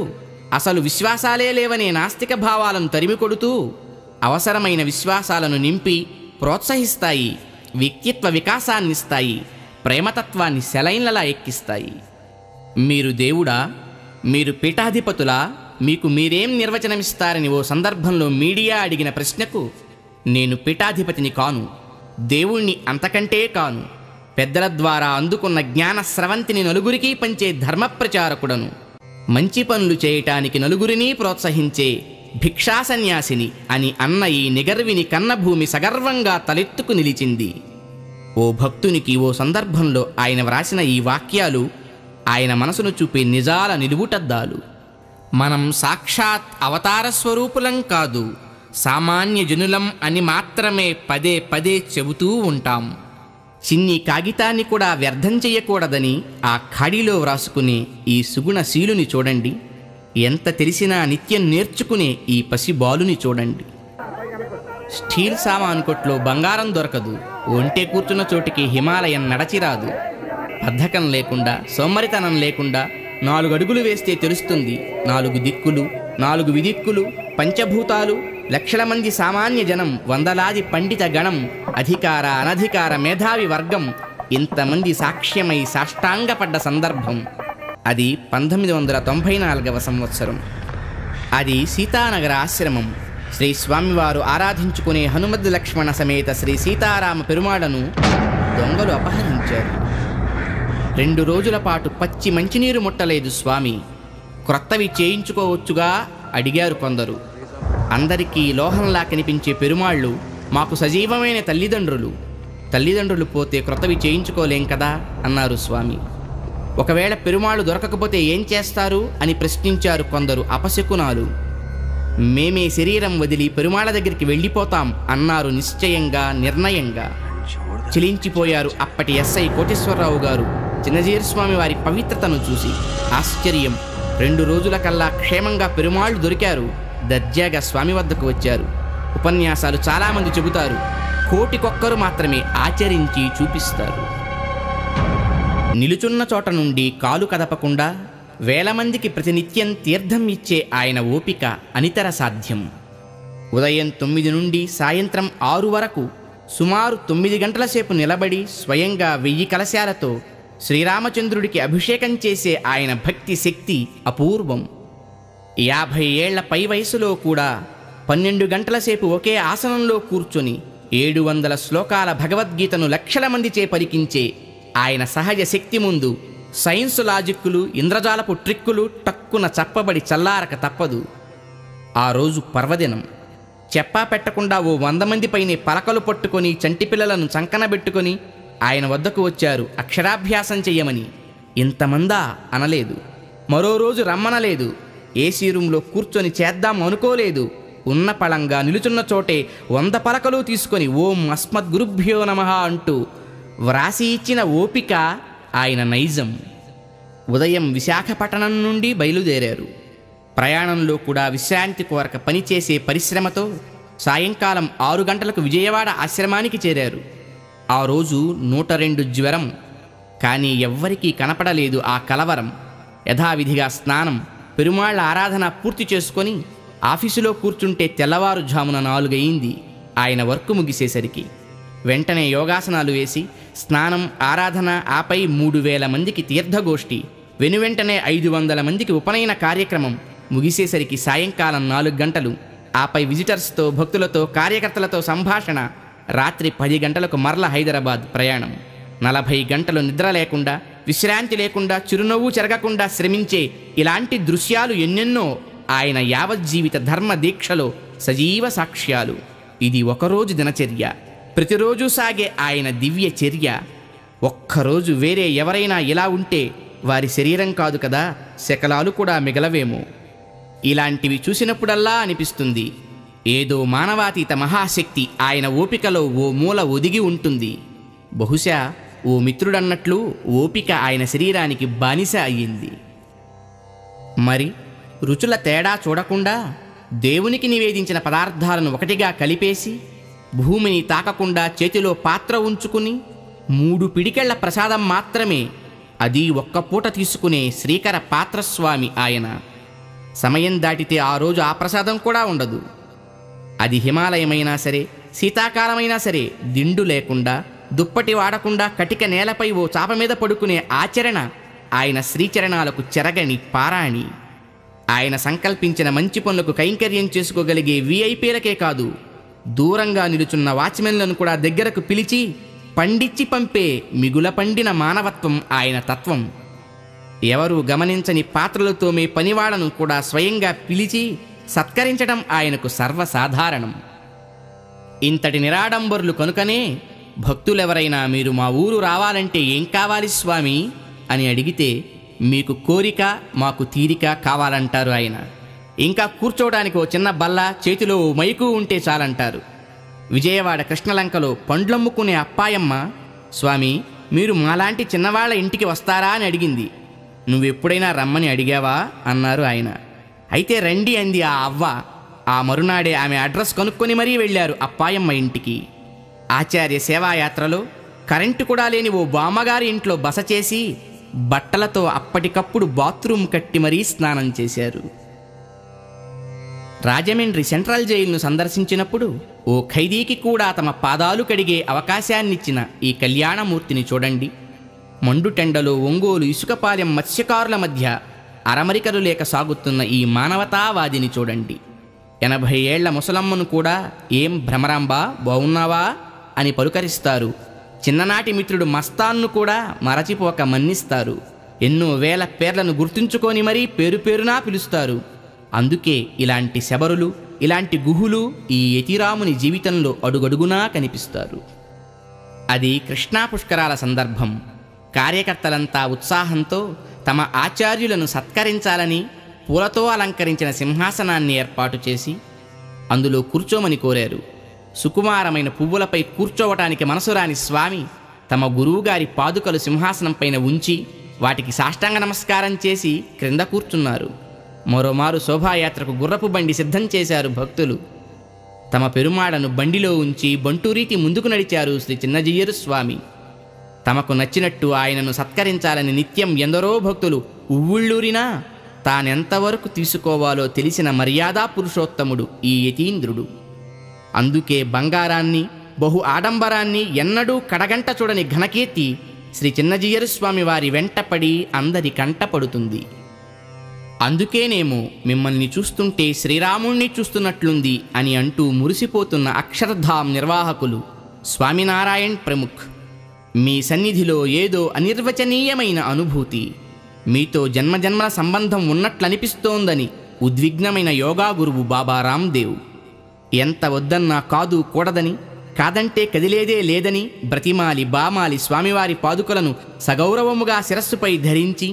అసలు విశ్వాసాలే లేవనే నాస్తిక భావాలను తరిమికొడుతూ అవసరమైన విశ్వాసాలను నింపి ప్రోత్సహిస్తాయి, వ్యక్తిత్వ వికాసాన్నిస్తాయి, ప్రేమతత్వాన్ని సెలైన్లలా ఎక్కిస్తాయి. మీరు దేవుడా, మీరు పీఠాధిపతులా, మీకు మీరేం నిర్వచనమిస్తారని ఓ సందర్భంలో మీడియా అడిగిన ప్రశ్నకు నేను పీఠాధిపతిని కాను, దేవుణ్ణి అంతకంటే కాను, పెద్దల ద్వారా అందుకున్న జ్ఞాన స్రవంతిని నలుగురికి పంచే ధర్మప్రచారకుడను, మంచి పనులు చేయటానికి నలుగురినీ ప్రోత్సహించే భిక్షా సన్యాసిని అని అన్న ఈ నిగర్విని కన్నభూమి సగర్వంగా తలెత్తుకు నిలిచింది. ఓ భక్తునికి ఓ సందర్భంలో ఆయన వ్రాసిన ఈ వాక్యాలు ఆయన మనసును చూపే నిజాల నిలువుటద్దాలు. మనం సాక్షాత్ అవతార స్వరూపులం కాదు, సామాన్య జనులం అని మాత్రమే పదే పదే చెబుతూ ఉంటాం. చిన్ని కాగితాన్ని కూడా వ్యర్థం చెయ్యకూడదని ఆ ఖాళీలో వ్రాసుకునే ఈ సుగుణశీలుని చూడండి. ఎంత తెలిసినా నిత్యం నేర్చుకునే ఈ పసిబాలుని చూడండి. స్టీల్ సామాను కొట్లో బంగారం దొరకదు, ఒంటే కూర్చున్న చోటికి హిమాలయం నడచిరాదు. బద్ధకం లేకుండా, సోమరితనం లేకుండా 4 అడుగులు వేస్తే తెలుస్తుంది 4 దిక్కులు, 4 విదిక్కులు, పంచభూతాలు, లక్షల మంది సామాన్య జనం, వందలాది పండిత గణం, అధికార అనధికార మేధావి వర్గం, ఇంతమంది సాక్ష్యమై సాష్టాంగపడ్డ సందర్భం. అది 1994వ సంవత్సరం. అది సీతానగర ఆశ్రమం. శ్రీ స్వామివారు ఆరాధించుకునే హనుమద్ లక్ష్మణ సమేత శ్రీ సీతారామ పెరుమాళను దొంగలు అపహరించారు. 2 రోజుల పాటు పచ్చి మంచినీరు ముట్టలేదు స్వామి. క్రొత్తవి చేయించుకోవచ్చుగా అడిగారు కొందరు. అందరికీ లోహంలా కనిపించే పెరుమాళ్ళు మాకు సజీవమైన తల్లిదండ్రులు పోతే క్రొత్తవి చేయించుకోలేం కదా అన్నారు స్వామి. ఒకవేళ పెరుమాళ్ళు దొరకకపోతే ఏం చేస్తారు అని ప్రశ్నించారు కొందరు అపశకునాలు. మేమే శరీరం వదిలి పెరుమాళ్ళ దగ్గరికి వెళ్ళిపోతాం అన్నారు నిశ్చయంగా, నిర్ణయంగా. చిలించిపోయారు అప్పటి ఎస్ఐ కోటేశ్వరరావు గారు చిన్నజీయర్ స్వామి వారి పవిత్రతను చూసి. ఆశ్చర్యం, 2 రోజుల కల్లా క్షేమంగా పెరుమాళ్ళు దొరికారు. దర్జాగా స్వామి వద్దకు వచ్చారు. ఉపన్యాసాలు చాలామంది చెబుతారు, 1,000,000 మాత్రమే ఆచరించి చూపిస్తారు. నిలుచున్న చోట నుండి కాలు కదపకుండా వేల మందికి ప్రతినిత్యం తీర్థం ఇచ్చే ఆయన ఓపిక అనితర సాధ్యం. ఉదయం 9 నుండి సాయంత్రం 6 వరకు సుమారు 9 గంటల సేపు నిలబడి స్వయంగా 1000 కలశాలతో శ్రీరామచంద్రుడికి అభిషేకం చేసే ఆయన భక్తి శక్తి అపూర్వం. 50 ఏళ్ల పై వయసులో కూడా 12 గంటల సేపు ఒకే ఆసనంలో కూర్చొని 700 శ్లోకాల భగవద్గీతను లక్షల మందిచే పలికించే ఆయన సహజ శక్తి ముందు సైన్స్ లాజిక్కులు, ఇంద్రజాలపు ట్రిక్కులు టక్కున చప్పబడి చల్లారక తప్పదు. ఆ రోజు పర్వదినం. చెప్పా పెట్టకుండా ఓ 100 మంది పైనే పలకలు పట్టుకొని చంటి పిల్లలను చంకనబెట్టుకొని ఆయన వద్దకు వచ్చారు అక్షరాభ్యాసం చెయ్యమని. ఇంతమందా అనలేదు. మరో రోజు రమ్మనలేదు. ఏసీ రూంలో కూర్చొని చేద్దాం అనుకోలేదు. ఉన్న పళంగా నిలుచున్న చోటే 100 పలకలు తీసుకొని ఓం అస్మద్గురుభ్యో నమః అంటూ వ్రాసి ఇచ్చిన ఓపిక ఆయన నైజం. ఉదయం విశాఖపట్టణం నుండి బయలుదేరారు. ప్రయాణంలో కూడా విశ్రాంతి కోరక పనిచేసే పరిశ్రమతో సాయంకాలం 6 గంటలకు విజయవాడ ఆశ్రమానికి చేరారు. ఆ రోజు 102 జ్వరం. కానీ ఎవ్వరికీ కనపడలేదు ఆ కలవరం. యథావిధిగా స్నానం, పెరుమాళ్ల ఆరాధన పూర్తి చేసుకొని ఆఫీసులో కూర్చుంటే తెల్లవారుజామున 4 అయింది ఆయన వర్క్ ముగిసేసరికి. వెంటనే యోగాసనాలు వేసి స్నానం, ఆరాధన, ఆపై 3000 మందికి తీర్థగోష్ఠి, వెనువెంటనే 500 మందికి ఉపనయన కార్యక్రమం ముగిసేసరికి సాయంకాలం 4 గంటలు. ఆపై విజిటర్స్తో, భక్తులతో, కార్యకర్తలతో సంభాషణ. రాత్రి 10 గంటలకు మరల హైదరాబాద్ ప్రయాణం. 40 గంటలు నిద్ర లేకుండా, విశ్రాంతి లేకుండా, చిరునవ్వు చెరగకుండా శ్రమించే ఇలాంటి దృశ్యాలు ఎన్నెన్నో ఆయన యావజ్జీవిత ధర్మ దీక్షలో సజీవ సాక్ష్యాలు. ఇది ఒకరోజు దినచర్య, ప్రతిరోజు సాగే ఆయన దివ్య చర్య. ఒక్కరోజు వేరే ఎవరైనా ఇలా ఉంటే వారి శరీరం కాదు కదా, శకలాలు కూడా మిగలవేమో. ఇలాంటివి చూసినప్పుడల్లా అనిపిస్తుంది, ఏదో మానవాతీత మహాశక్తి ఆయన ఓపికలో ఓ మూల ఒదిగి ఉంటుంది. బహుశా ఓ మిత్రుడన్నట్లు ఓపిక ఆయన శరీరానికి బానిస అయ్యింది. మరి రుచుల తేడా చూడకుండా దేవునికి నివేదించిన పదార్థాలను ఒకటిగా కలిపేసి భూమిని తాకకుండా చేతిలో పాత్ర ఉంచుకుని 3 పిడికెళ్ల ప్రసాదం మాత్రమే, అది ఒక్క పూట తీసుకునే శ్రీకర పాత్రస్వామి ఆయన. సమయం దాటితే ఆ రోజు ఆ ప్రసాదం కూడా ఉండదు. అది హిమాలయమైనా సరే, శీతాకాలమైనా సరే, దిండు లేకుండా, దుప్పటి వాడకుండా కటిక నేలపై ఓ చాప మీద పడుకునే ఆచరణ ఆయన శ్రీచరణాలకు చెరగని పారాణి. ఆయన సంకల్పించిన మంచి పనులకు కైంకర్యం చేసుకోగలిగే వీఐపీలకే కాదు, దూరంగా నిలుచున్న వాచ్మెన్లను కూడా దగ్గరకు పిలిచి పండిచ్చి పంపే మిగుల పండిన మానవత్వం ఆయన తత్వం. ఎవరూ గమనించని పాత్రలు తోమే పనివాళ్లను కూడా స్వయంగా పిలిచి సత్కరించడం ఆయనకు సర్వసాధారణం. ఇంతటి నిరాడంబరులు కనుకనే భక్తులెవరైనా మీరు మా ఊరు రావాలంటే ఏం కావాలి స్వామి అని అడిగితే మీకు కోరిక మాకు తీరిక కావాలంటారు ఆయన. ఇంకా కూర్చోవడానికి ఓ చిన్న బల్ల, చేతిలో ఓ మైకు ఉంటే చాలంటారు. విజయవాడ కృష్ణలంకలో పండ్లమ్ముకునే అప్పాయమ్మ, స్వామి మీరు మాలాంటి చిన్నవాళ్ల ఇంటికి వస్తారా అని అడిగింది. నువ్వెప్పుడైనా రమ్మని అడిగావా అన్నారు ఆయన. అయితే రండి అంది ఆ అవ్వ. ఆ మరునాడే ఆమె అడ్రస్ కనుక్కొని మరీ వెళ్ళారు అప్పాయమ్మ ఇంటికి. ఆచార్య సేవాయాత్రలో కరెంటు కూడా లేని ఓ బామ్మగారి ఇంట్లో బస చేసి బట్టలతో అప్పటికప్పుడు బాత్రూమ్ కట్టి మరీ స్నానం చేశారు. రాజమండ్రి సెంట్రల్ జైలును సందర్శించినప్పుడు ఓ ఖైదీకి కూడా తమ పాదాలు కడిగే అవకాశాన్నిచ్చిన ఈ కళ్యాణమూర్తిని చూడండి. మండుటెండలో ఒంగోలు ఇసుకపాలెం మత్స్యకారుల మధ్య అరమరికలు లేక సాగుతున్న ఈ మానవతావాదిని చూడండి. 80 ఏళ్ల ముసలమ్మను కూడా ఏం భ్రమరాంబా బావున్నావా అని పలుకరిస్తారు. చిన్ననాటి మిత్రుడు మస్తాన్ను కూడా మరచిపోక మన్నిస్తారు. ఎన్నో వేల పేర్లను గుర్తుంచుకొని మరీ పేరు పేరునా పిలుస్తారు. అందుకే ఇలాంటి శబరులు, ఇలాంటి గుహులు ఈ యతిరాముని జీవితంలో అడుగడుగునా కనిపిస్తారు. అది కృష్ణా పుష్కరాల సందర్భం. కార్యకర్తలంతా ఉత్సాహంతో తమ ఆచార్యులను సత్కరించాలని పూలతో అలంకరించిన సింహాసనాన్ని ఏర్పాటు చేసి అందులో కూర్చోమని కోరారు. సుకుమారమైన పువ్వులపై కూర్చోవటానికి మనసురాని స్వామి తమ గురువుగారి పాదుకలు సింహాసనం పైన ఉంచి వాటికి సాష్టాంగ నమస్కారం చేసి క్రింద కూర్చున్నారు. మరోమారు శోభాయాత్రకు గుర్రపు బండి సిద్ధం చేశారు భక్తులు. తమ పెరుమాడను బండిలో ఉంచి బంటూరీతి ముందుకు నడిచారు శ్రీ చిన్నజీయరు స్వామి. తమకు నచ్చినట్టు ఆయనను సత్కరించాలని నిత్యం ఎందరో భక్తులు ఉవ్వుళ్ళూరినా తానెంతవరకు తీసుకోవాలో తెలిసిన మర్యాదా పురుషోత్తముడు ఈ యతీంద్రుడు. అందుకే బంగారాన్ని, బహు ఆడంబరాన్ని ఎన్నడూ కడగంట చూడని ఘనకీర్తి శ్రీ చిన్నజీయరు స్వామి వారి వెంటపడి అందరి కంటపడుతుంది. అందుకేనేమో మిమ్మల్ని చూస్తుంటే శ్రీరాముణ్ణి చూస్తున్నట్లుంది అని అంటూ మురిసిపోతున్న అక్షరధామ్ నిర్వాహకులు స్వామినారాయణ్ ప్రముఖ్. మీ సన్నిధిలో ఏదో అనిర్వచనీయమైన అనుభూతి, మీతో జన్మజన్మల సంబంధం ఉన్నట్లనిపిస్తోందని ఉద్విగ్నమైన యోగా గురువు బాబా రామ్దేవ్. ఎంత వద్దన్నా కాదు కూడదని, కాదంటే కదిలేదే లేదని బ్రతిమాలి బామాలి స్వామివారి పాదుకలను సగౌరవముగా శిరస్సుపై ధరించి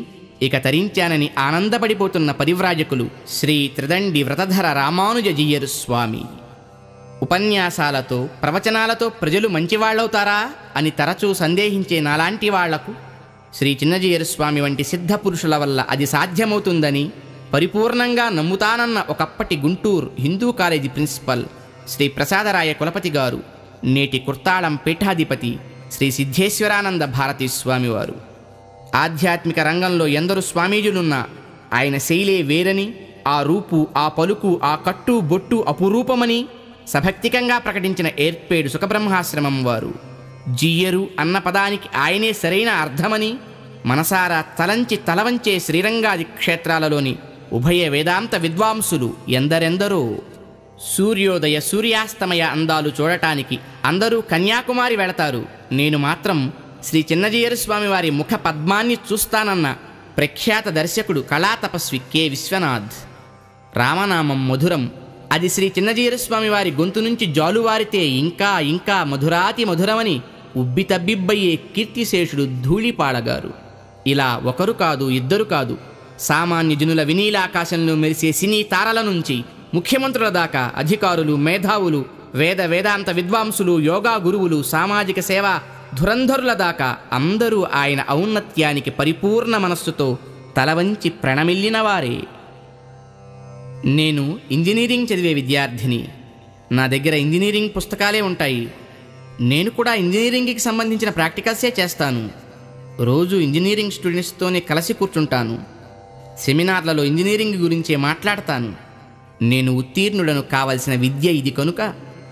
ఇక తరించానని ఆనందపడిపోతున్న పరివ్రాజకులు శ్రీ త్రిదండి వ్రతధర రామానుజీయరు స్వామి. ఉపన్యాసాలతో ప్రవచనాలతో ప్రజలు మంచివాళ్లవుతారా అని తరచూ సందేహించే నాలాంటి వాళ్లకు శ్రీ చిన్నజీయరు స్వామి వంటి సిద్ధ పురుషుల వల్ల అది సాధ్యమవుతుందని పరిపూర్ణంగా నమ్ముతానన్న ఒకప్పటి గుంటూరు హిందూ కాలేజీ ప్రిన్సిపల్ శ్రీ ప్రసాదరాయ కులపతి గారు, నేటి కుర్తాళం పీఠాధిపతి శ్రీ సిద్ధేశ్వరానంద భారతీ స్వామివారు. ఆధ్యాత్మిక రంగంలో ఎందరు స్వామీజులున్నా ఆయన శైలే వేరని, ఆ రూపు, ఆ పలుకు, ఆ కట్టు బొట్టు అపురూపమని సభక్తికంగా ప్రకటించిన ఏర్పేడు సుఖబ్రహ్మాశ్రమం వారు. జీయరు అన్న పదానికి ఆయనే సరైన అర్థమని మనసారా తలంచి తలవంచే శ్రీరంగాది క్షేత్రాలలోని ఉభయ వేదాంత విద్వాంసులు ఎందరెందరో. సూర్యోదయ సూర్యాస్తమయ అందాలు చూడటానికి అందరూ కన్యాకుమారి వెళతారు, నేను మాత్రం శ్రీ చిన్నజీయరు స్వామి వారి ముఖ పద్మాన్ని చూస్తానన్న ప్రఖ్యాత దర్శకుడు కళాతపస్వి కె విశ్వనాథ్. రామనామం మధురం, అది శ్రీ చిన్నజీయరు స్వామి వారి గొంతు నుంచి జాలువారితే ఇంకా ఇంకా మధురాతి మధురమని ఉబ్బితబ్బిబ్బయ్యే కీర్తిశేషుడు ధూళిపాడగారు. ఇలా ఒకరు కాదు, ఇద్దరు కాదు, సామాన్య జనుల వినీలాకాశంలో మెరిసే సినీ తారల నుంచి ముఖ్యమంత్రుల దాకా అధికారులు, మేధావులు, వేదాంత విద్వాంసులు, యోగా గురువులు, సామాజిక సేవ ధురంధరుల దాకా అందరూ ఆయన ఔన్నత్యానికి పరిపూర్ణ మనస్సుతో తలవంచి ప్రణమిల్లినవారే. నేను ఇంజనీరింగ్ చదివే విద్యార్థిని. నా దగ్గర ఇంజనీరింగ్ పుస్తకాలే ఉంటాయి. నేను కూడా ఇంజనీరింగ్కి సంబంధించిన ప్రాక్టికల్సే చేస్తాను. రోజు ఇంజనీరింగ్ స్టూడెంట్స్తోనే కలిసి కూర్చుంటాను. సెమినార్లలో ఇంజనీరింగ్ గురించే మాట్లాడతాను. నేను ఉత్తీర్ణులను కావలసిన విద్య ఇది కనుక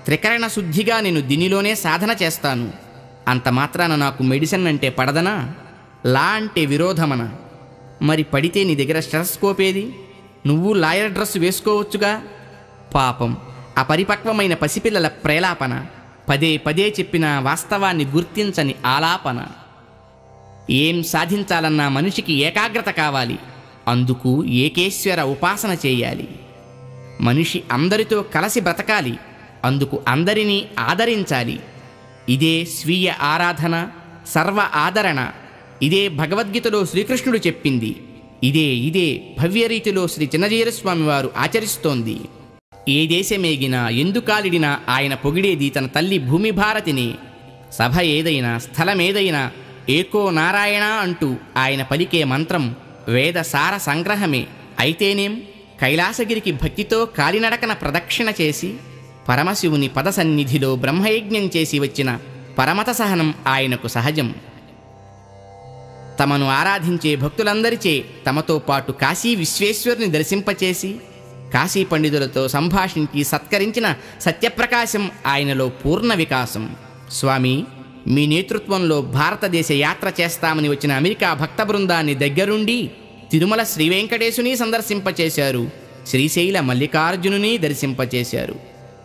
త్రికరణ శుద్ధిగా నేను దీనిలోనే సాధన చేస్తాను. అంత మాత్రాన నాకు మెడిసిన్ అంటే పడదనా? లా అంటే విరోధమనా? మరి పడితే నీ దగ్గర స్టెథోస్కోప్ ఏది? నువ్వు లాయర్ డ్రెస్ వేసుకోవచ్చుగా. పాపం అపరిపక్వమైన పసిపిల్లల ప్రేలాపన, పదే పదే చెప్పిన వాస్తవాన్ని గుర్తించని ఆలాపన. ఏం సాధించాలన్నా మనిషికి ఏకాగ్రత కావాలి. అందుకు ఏకేశ్వర ఉపాసన చేయాలి. మనిషి అందరితో కలిసి బ్రతకాలి. అందుకు అందరినీ ఆదరించాలి. ఇదే స్వీయ ఆరాధన, సర్వ ఆదరణ. ఇదే భగవద్గీతలో శ్రీకృష్ణుడు చెప్పింది. ఇదే భవ్యరీతిలో శ్రీ చిన్నజీయరస్వామి వారు ఆచరిస్తోంది. ఏ దేశమేగినా ఎందుకాలిడినా ఆయన పొగిడేది తన తల్లి భూమి భారతిని. సభ ఏదైనా స్థలమేదైనా ఏకో నారాయణ అంటూ ఆయన పలికే మంత్రం వేద సార సంగ్రహమే. అయితేనేం కైలాసగిరికి భక్తితో కాలినడకన ప్రదక్షిణ చేసి పరమశివుని పద సన్నిధిలో బ్రహ్మయజ్ఞం చేసి వచ్చిన పరమత సహనం ఆయనకు సహజం. తమను ఆరాధించే భక్తులందరిచే తమతో పాటు కాశీ విశ్వేశ్వరుని దర్శింపచేసి కాశీ పండితులతో సంభాషించి సత్కరించిన సత్యప్రకాశం ఆయనలో పూర్ణ వికాసం. స్వామి, మీ నేతృత్వంలో భారతదేశ యాత్ర చేస్తామని వచ్చిన అమెరికా భక్త బృందాన్ని దగ్గరుండి తిరుమల శ్రీవెంకటేశుని సందర్శింపచేశారు, శ్రీశైల మల్లికార్జునుని దర్శింపచేశారు.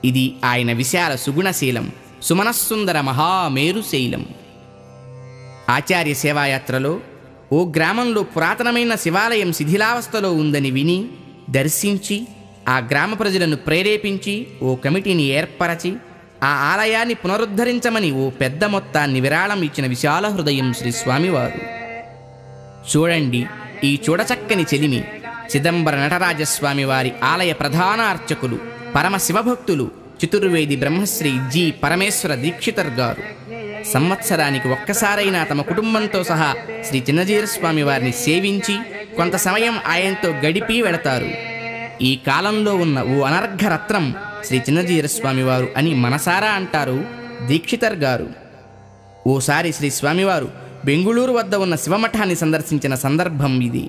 ఇది ఆయన విశాల సుగుణశీలం, సుమనస్సుందర మహామేరుశైలం. ఆచార్య సేవాయాత్రలో ఓ గ్రామంలో పురాతనమైన శివాలయం శిథిలావస్థలో ఉందని విని దర్శించి ఆ గ్రామ ప్రజలను ప్రేరేపించి ఓ కమిటీని ఏర్పరచి ఆ ఆలయాన్ని పునరుద్ధరించమని ఓ పెద్ద మొత్తాన్ని విరాళం ఇచ్చిన విశాల హృదయం శ్రీ స్వామివారు. చూడండి ఈ చూడచక్కని చెలిమి. చిదంబర నటరాజస్వామి వారి ఆలయ ప్రధాన అర్చకులు, పరమ శివభక్తులు చతుర్వేది బ్రహ్మశ్రీ జి పరమేశ్వర దీక్షితర్ గారు సంవత్సరానికి ఒక్కసారైనా తమ కుటుంబంతో సహా శ్రీ చిన్నజీయరస్వామి వారిని సేవించి కొంత సమయం ఆయనతో గడిపి వెళతారు. ఈ కాలంలో ఉన్న ఓ అనర్ఘరత్నం శ్రీ చిన్నజీయరస్వామి వారు అని మనసారా అంటారు దీక్షితర్ గారు. ఓసారి శ్రీ స్వామివారు బెంగుళూరు వద్ద ఉన్న శివమఠాన్ని సందర్శించిన సందర్భం ఇది.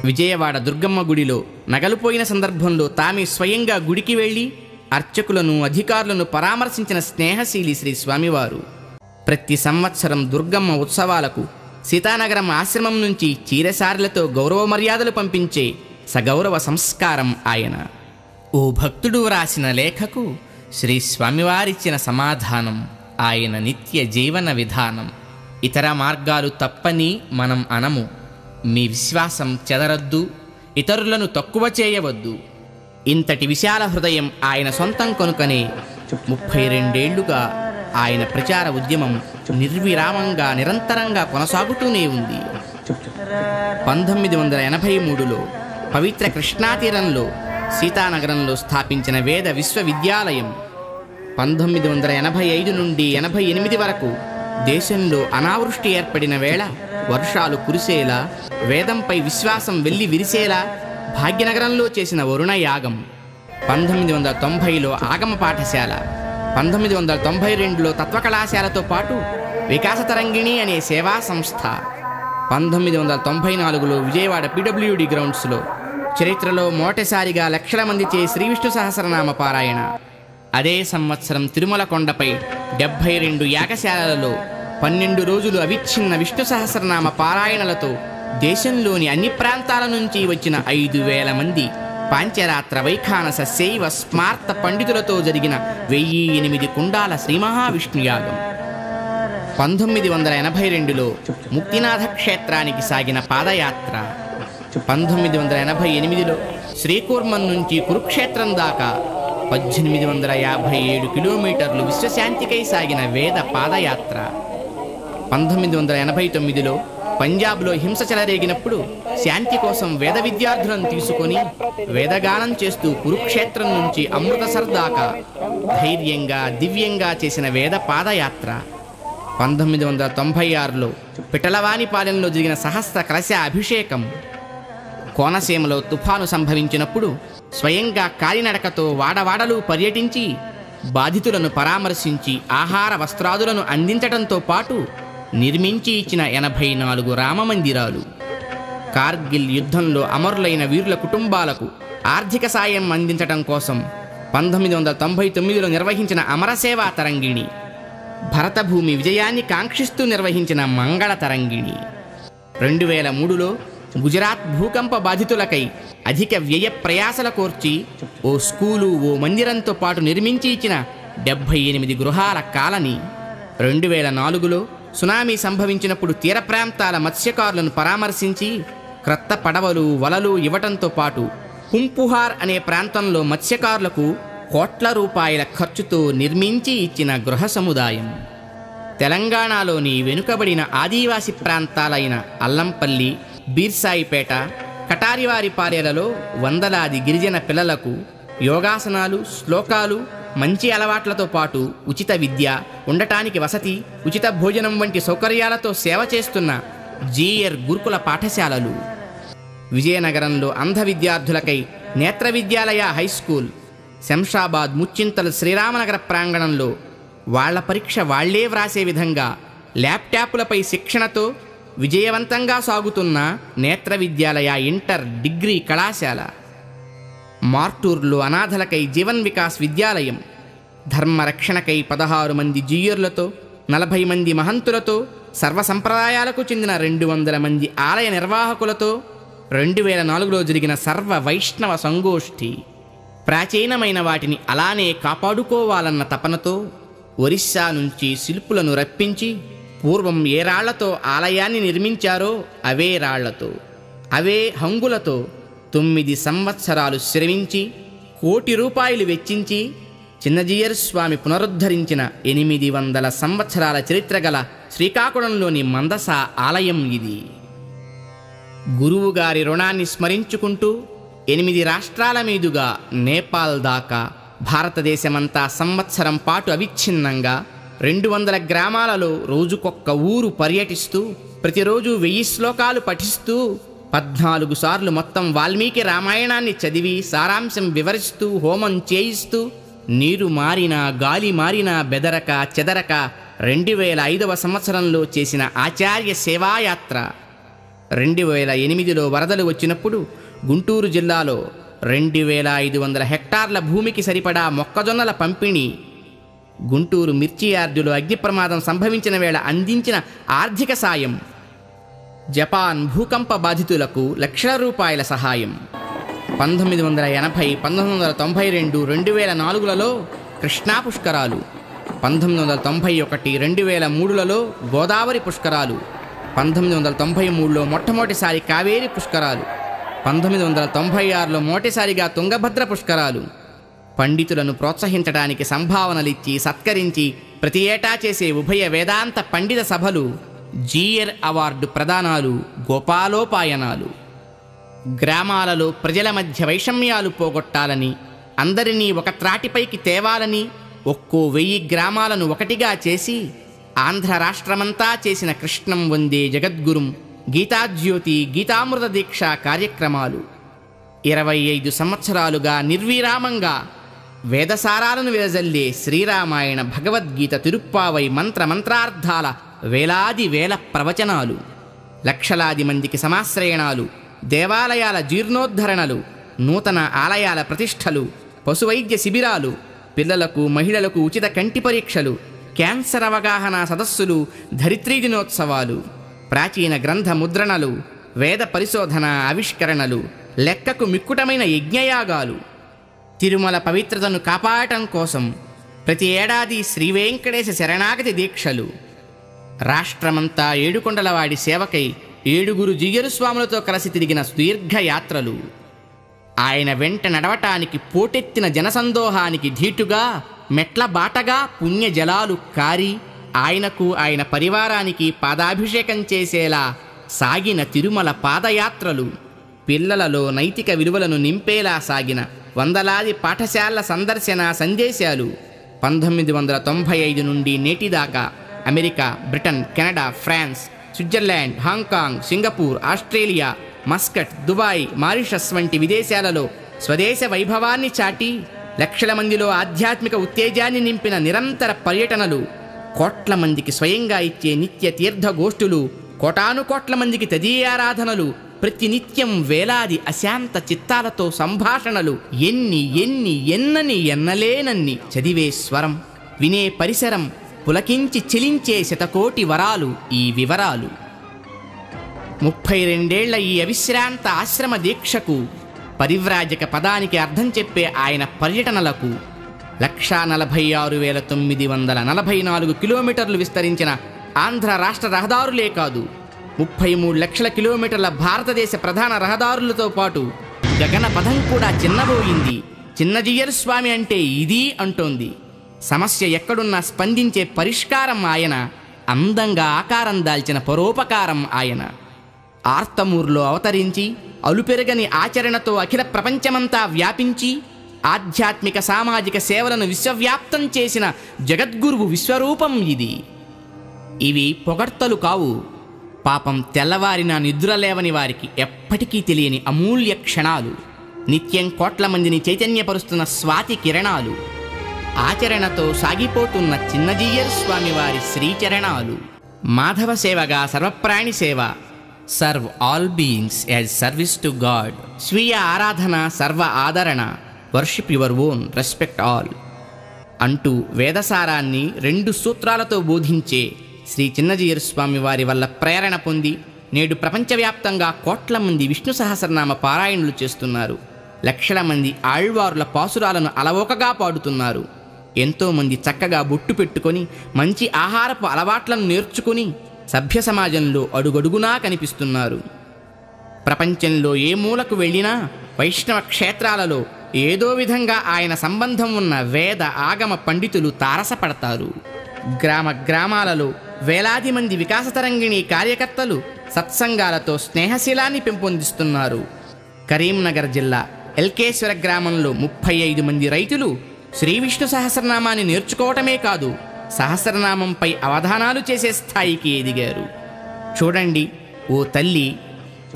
విజయవాడ దుర్గమ్మ గుడిలో నగలుపోయిన సందర్భంలో తామే స్వయంగా గుడికి వెళ్ళి అర్చకులను అధికారులను పరామర్శించిన స్నేహశీలి శ్రీ స్వామివారు. ప్రతి సంవత్సరం దుర్గమ్మ ఉత్సవాలకు సీతానగరం ఆశ్రమం నుంచి చీరసారిలతో గౌరవ మర్యాదలు పంపించే సగౌరవ సంస్కారం ఆయన. ఓ భక్తుడు వ్రాసిన లేఖకు శ్రీ స్వామివారిచ్చిన సమాధానం ఆయన నిత్య జీవన విధానం. ఇతర మార్గాలు తప్పని మనం అనము. మీ విశ్వాసం చెదరద్దు, ఇతరులను తక్కువ చేయవద్దు. ఇంతటి విశాల హృదయం ఆయన సొంతం కనుకనే 32 ఏళ్లుగా ఆయన ప్రచార ఉద్యమం నిర్విరామంగా నిరంతరంగా కొనసాగుతూనే ఉంది. 1983లో పవిత్ర కృష్ణాతీరంలో సీతానగరంలో స్థాపించిన వేద విశ్వవిద్యాలయం 1985 నుండి 88 వరకు దేశంలో అనావృష్టి ఏర్పడిన వేళ వర్షాలు కురిసేలా, వేదంపై విశ్వాసం వెళ్లి విరిసేలా భాగ్యనగరంలో చేసిన వరుణ యాగం, 1990లో ఆగమ పాఠశాల, 1992లో తత్వకళాశాలతో పాటు వికాస తరంగిణి అనే సేవా సంస్థ, 1994లో విజయవాడ PWD గ్రౌండ్స్లో చరిత్రలో మొదటిసారిగా లక్షల మందిచే శ్రీ విష్ణు సహస్రనామ పారాయణ. అదే సంవత్సరం తిరుమల కొండపై 72 యాగశాలలలో 12 రోజులు అవిచ్ఛిన్న విష్ణు సహస్రనామ పారాయణలతో దేశంలోని అన్ని ప్రాంతాల నుంచి వచ్చిన 5,000 మంది పాంచరాత్ర వైఖానస శైవ స్మార్త పండితులతో జరిగిన 1008 కుండాల శ్రీ మహావిష్ణు యాగం. 1982లో ముక్తినాథ క్షేత్రానికి సాగిన పాదయాత్ర, 1988లో శ్రీకూర్మం నుంచి కురుక్షేత్రం దాకా 1857 కిలోమీటర్లు విశ్వశాంతికై సాగిన వేద పాదయాత్ర, 1989లో పంజాబ్లో హింస చెలరేగినప్పుడు శాంతి కోసం వేద విద్యార్థులను తీసుకొని వేదగానం చేస్తూ కురుక్షేత్రం నుంచి అమృతసర్ దాకా ధైర్యంగా దివ్యంగా చేసిన వేద పాదయాత్ర, 1996లో పిటలవానిపాలెంలో జరిగిన సహస్ర కలశ అభిషేకం, కోనసీమలో తుఫాను సంభవించినప్పుడు స్వయంగా కాలినడకతో వాడవాడలు పర్యటించి బాధితులను పరామర్శించి ఆహార వస్త్రాదులను అందించడంతో పాటు నిర్మించి ఇచ్చిన 84 రామమందిరాలు, కార్గిల్ యుద్ధంలో అమరులైన వీరుల కుటుంబాలకు ఆర్థిక సాయం అందించడం కోసం 1999లో నిర్వహించిన అమరసేవా తరంగిణి, భరతభూమి విజయాన్ని కాంక్షిస్తూ నిర్వహించిన మంగళ తరంగిణి, 2003లో గుజరాత్ భూకంప బాధితులకై అధిక వ్యయ ప్రయాసల కోర్చి ఓ స్కూలు ఓ మందిరంతో పాటు నిర్మించి ఇచ్చిన 78 గృహాల కాలనీ, 2004లో సునామీ సంభవించినప్పుడు తీర ప్రాంతాల మత్స్యకారులను పరామర్శించి క్రొత్త పడవలు వలలు ఇవ్వటంతో పాటు కుంపుహార్ అనే ప్రాంతంలో మత్స్యకారులకు కోట్ల రూపాయల ఖర్చుతో నిర్మించి ఇచ్చిన గృహ సముదాయం. తెలంగాణలోని వెనుకబడిన ఆదివాసి ప్రాంతాలైన అల్లంపల్లి, బీర్సాయిపేట, కటారివారిపాలెలలో వందలాది గిరిజన పిల్లలకు యోగాసనాలు, శ్లోకాలు, మంచి అలవాట్లతో పాటు ఉచిత విద్య, ఉండటానికి వసతి, ఉచిత భోజనం వంటి సౌకర్యాలతో సేవ చేస్తున్న జీఎర్ గురుకుల పాఠశాలలు. విజయనగరంలో అంధ విద్యార్థులకై నేత్ర విద్యాలయ హైస్కూల్, శంషాబాద్ ముచ్చింతల శ్రీరామనగర ప్రాంగణంలో వాళ్ల పరీక్ష వాళ్లే వ్రాసే విధంగా ల్యాప్టాప్లపై శిక్షణతో విజయవంతంగా సాగుతున్న నేత్ర విద్యాలయ ఇంటర్ డిగ్రీ కళాశాల. మార్టూర్లో అనాథలకై జీవన్ వికాస్ విద్యాలయం, ధర్మరక్షణకై 16 మంది జీయర్లతో 40 మంది మహంతులతో, సర్వ సంప్రదాయాలకు చెందిన 200 మంది ఆలయ నిర్వాహకులతో 2004లో జరిగిన సర్వ వైష్ణవ సంగోష్ఠి. ప్రాచీనమైన వాటిని అలానే కాపాడుకోవాలన్న తపనతో ఒరిస్సా నుంచి శిల్పులను రప్పించి పూర్వం ఏ రాళ్లతో ఆలయాన్ని నిర్మించారో అవే రాళ్లతో, అవే హంగులతో 9 సంవత్సరాలు శ్రమించి ₹1 కోటి వెచ్చించి చిన్నజీయర్ స్వామి పునరుద్ధరించిన 800 సంవత్సరాల చరిత్ర గల శ్రీకాకుళంలోని మందస ఆలయం ఇది. గురువుగారి రుణాన్ని స్మరించుకుంటూ 8 రాష్ట్రాల మీదుగా నేపాల్ దాకా భారతదేశమంతా సంవత్సరం పాటు అవిచ్ఛిన్నంగా 200 గ్రామాలలో రోజుకొక్క ఊరు పర్యటిస్తూ ప్రతిరోజు 1000 శ్లోకాలు పఠిస్తూ 14 సార్లు మొత్తం వాల్మీకి రామాయణాన్ని చదివి సారాంశం వివరిస్తూ హోమం చేయిస్తూ నీరు మారినా గాలి మారినా బెదరక చెదరక 2005వ సంవత్సరంలో చేసిన ఆచార్య సేవాయాత్ర. 2008లో వరదలు వచ్చినప్పుడు గుంటూరు జిల్లాలో 2500 హెక్టార్ల భూమికి సరిపడా మొక్కజొన్నల పంపిణీ, గుంటూరు మిర్చి యార్డులో అగ్ని ప్రమాదం సంభవించిన వేళ అందించిన ఆర్థిక సాయం, జపాన్ భూకంప బాధితులకు లక్షల రూపాయల సహాయం. 1980, 1992, 2004లలో కృష్ణా పుష్కరాలు, 1991, 2003లలో గోదావరి పుష్కరాలు, 1993లో మొట్టమొదటిసారి కావేరి పుష్కరాలు, 1996లో మొదటిసారిగా తుంగభద్ర పుష్కరాలు. పండితులను ప్రోత్సహించడానికి సంభావనలిచ్చి సత్కరించి ప్రతి ఏటా చేసే ఉభయ వేదాంత పండిత సభలు, జీఎర్ అవార్డు ప్రదానాలు, గోపాలోపాయనాలు. గ్రామాలలో ప్రజల మధ్య వైషమ్యాలు పోగొట్టాలని, అందరినీ ఒక త్రాటిపైకి తేవాలని ఒక్కో 1000 గ్రామాలను ఒకటిగా చేసి ఆంధ్ర రాష్ట్రమంతా చేసిన కృష్ణం వందే జగద్గురుం, గీతాజ్యోతి, గీతామృత దీక్ష కార్యక్రమాలు. 25 సంవత్సరాలుగా నిర్విరామంగా వేదసారాలను వెదజల్లే శ్రీరామాయణ భగవద్గీత తిరుప్పావై మంత్రార్థాల వేలాది వేల ప్రవచనాలు, లక్షలాది మందికి సమాశ్రయణాలు, దేవాలయాల జీర్ణోద్ధరణలు, నూతన ఆలయాల ప్రతిష్టలు, పశువైద్య శిబిరాలు, పిల్లలకు మహిళలకు ఉచిత కంటి పరీక్షలు, క్యాన్సర్ అవగాహన సదస్సులు, ధరిత్రీ దినోత్సవాలు, ప్రాచీన గ్రంథ ముద్రణలు, వేద పరిశోధన ఆవిష్కరణలు, లెక్కకు మిక్కుటమైన యజ్ఞయాగాలు. తిరుమల పవిత్రతను కాపాడటం కోసం ప్రతి ఏడాది శ్రీవేంకటేశ శరణాగతి దీక్షలు. రాష్ట్రమంతా ఏడుకొండలవాడి సేవకై 7 జీయరు స్వాములతో కలిసి తిరిగిన సుదీర్ఘ యాత్రలు. ఆయన వెంట నడవటానికి పోటెత్తిన జనసందోహానికి ధీటుగా మెట్ల బాటగా పుణ్య జలాలు కారి ఆయనకు ఆయన పరివారానికి పాదాభిషేకం చేసేలా సాగిన తిరుమల పాదయాత్రలు. పిల్లలలో నైతిక విలువలను నింపేలా సాగిన వందలాది పాఠశాలల సందర్శన సందేశాలు. 1995 నుండి నేటిదాకా America, Britain, Canada, France, Switzerland, Hong Kong, Singapore, Australia, Muscat, Dubai, Mauritius వంటి విదేశాలలో స్వదేశ వైభవాన్ని చాటి లక్షల మందిలో ఆధ్యాత్మిక ఉత్తేజాన్ని నింపిన నిరంతర పర్యటనలు, కోట్ల మందికి స్వయంగా ఇచ్చే నిత్య తీర్థ గోష్ఠులు, కోటానుకోట్ల మందికి తదీయారాధనలు, ప్రతినిత్యం వేలాది అశాంత చిత్తాలతో సంభాషణలు, ఎన్నలేనన్ని చదివే స్వరం, వినే పరిసరం, పులకించి చెలించే శతకోటి వరాలు ఈ వివరాలు. 32 ఈ అవిశ్రాంత ఆశ్రమ దీక్షకు, పరివ్రాజక పదానికి అర్థం చెప్పే ఆయన పర్యటనలకు, 146,944 కిలోమీటర్లు విస్తరించిన ఆంధ్ర రాష్ట్ర రహదారులే కాదు, 33 లక్షల కిలోమీటర్ల భారతదేశ ప్రధాన రహదారులతో పాటు గగన పథం కూడా చిన్నబోయింది. చిన్నజీయర్ స్వామి అంటే ఇది అంటోంది. సమస్య ఎక్కడున్నా స్పందించే పరిష్కారం ఆయన, అందంగా ఆకారం దాల్చిన పరోపకారం ఆయన. ఆర్తమూర్లో అవతరించి అలుపెరగని ఆచరణతో అఖిల ప్రపంచమంతా వ్యాపించి ఆధ్యాత్మిక సామాజిక సేవలను విశ్వవ్యాప్తం చేసిన జగద్గురువు విశ్వరూపం ఇది. ఇవి పొగడ్తలు కావు, పాపం తెల్లవారిన నిద్రలేవని వారికి ఎప్పటికీ తెలియని అమూల్య క్షణాలు, నిత్యం కోట్ల మందిని చైతన్యపరుస్తున్న స్వాతి కిరణాలు, ఆచరణతో సాగిపోతున్న చిన్నజీయర్ స్వామివారి శ్రీచరణాలు. మాధవ సేవగా సర్వప్రాణి సేవ, serve all beings as service to God. స్వీయ ఆరాధన, సర్వ ఆదరణ, worship your own, respect all అంటూ వేదసారాన్ని 2 సూత్రాలతో బోధించే శ్రీ చిన్నజీయర్ స్వామి వారి వల్ల ప్రేరణ పొంది నేడు ప్రపంచవ్యాప్తంగా కోట్ల మంది విష్ణు సహస్రనామ పారాయణలు చేస్తున్నారు. లక్షల మంది ఆళ్వారుల పాసురాలను అలవోకగా పాడుతున్నారు. ఎంతోమంది చక్కగా బొట్టు పెట్టుకొని మంచి ఆహారపు అలవాట్లను నేర్చుకుని సభ్య సమాజంలో అడుగడుగునా కనిపిస్తున్నారు. ప్రపంచంలో ఏ మూలకు వెళ్ళినా వైష్ణవ క్షేత్రాలలో ఏదో విధంగా ఆయన సంబంధం ఉన్న వేద ఆగమ పండితులు తారసపడతారు. గ్రామ గ్రామాలలో వేలాది మంది వికాసతరంగిణి కార్యకర్తలు సత్సంగాలతో స్నేహశీలాన్ని పెంపొందిస్తున్నారు. కరీంనగర్ జిల్లా ఎల్కేశ్వర గ్రామంలో 35 మంది రైతులు శ్రీ విష్ణు సహస్రనామాన్ని నేర్చుకోవటమే కాదు, సహస్రనామంపై అవధానాలు చేసే స్థాయికి ఎదిగారు. చూడండి ఓ తల్లి,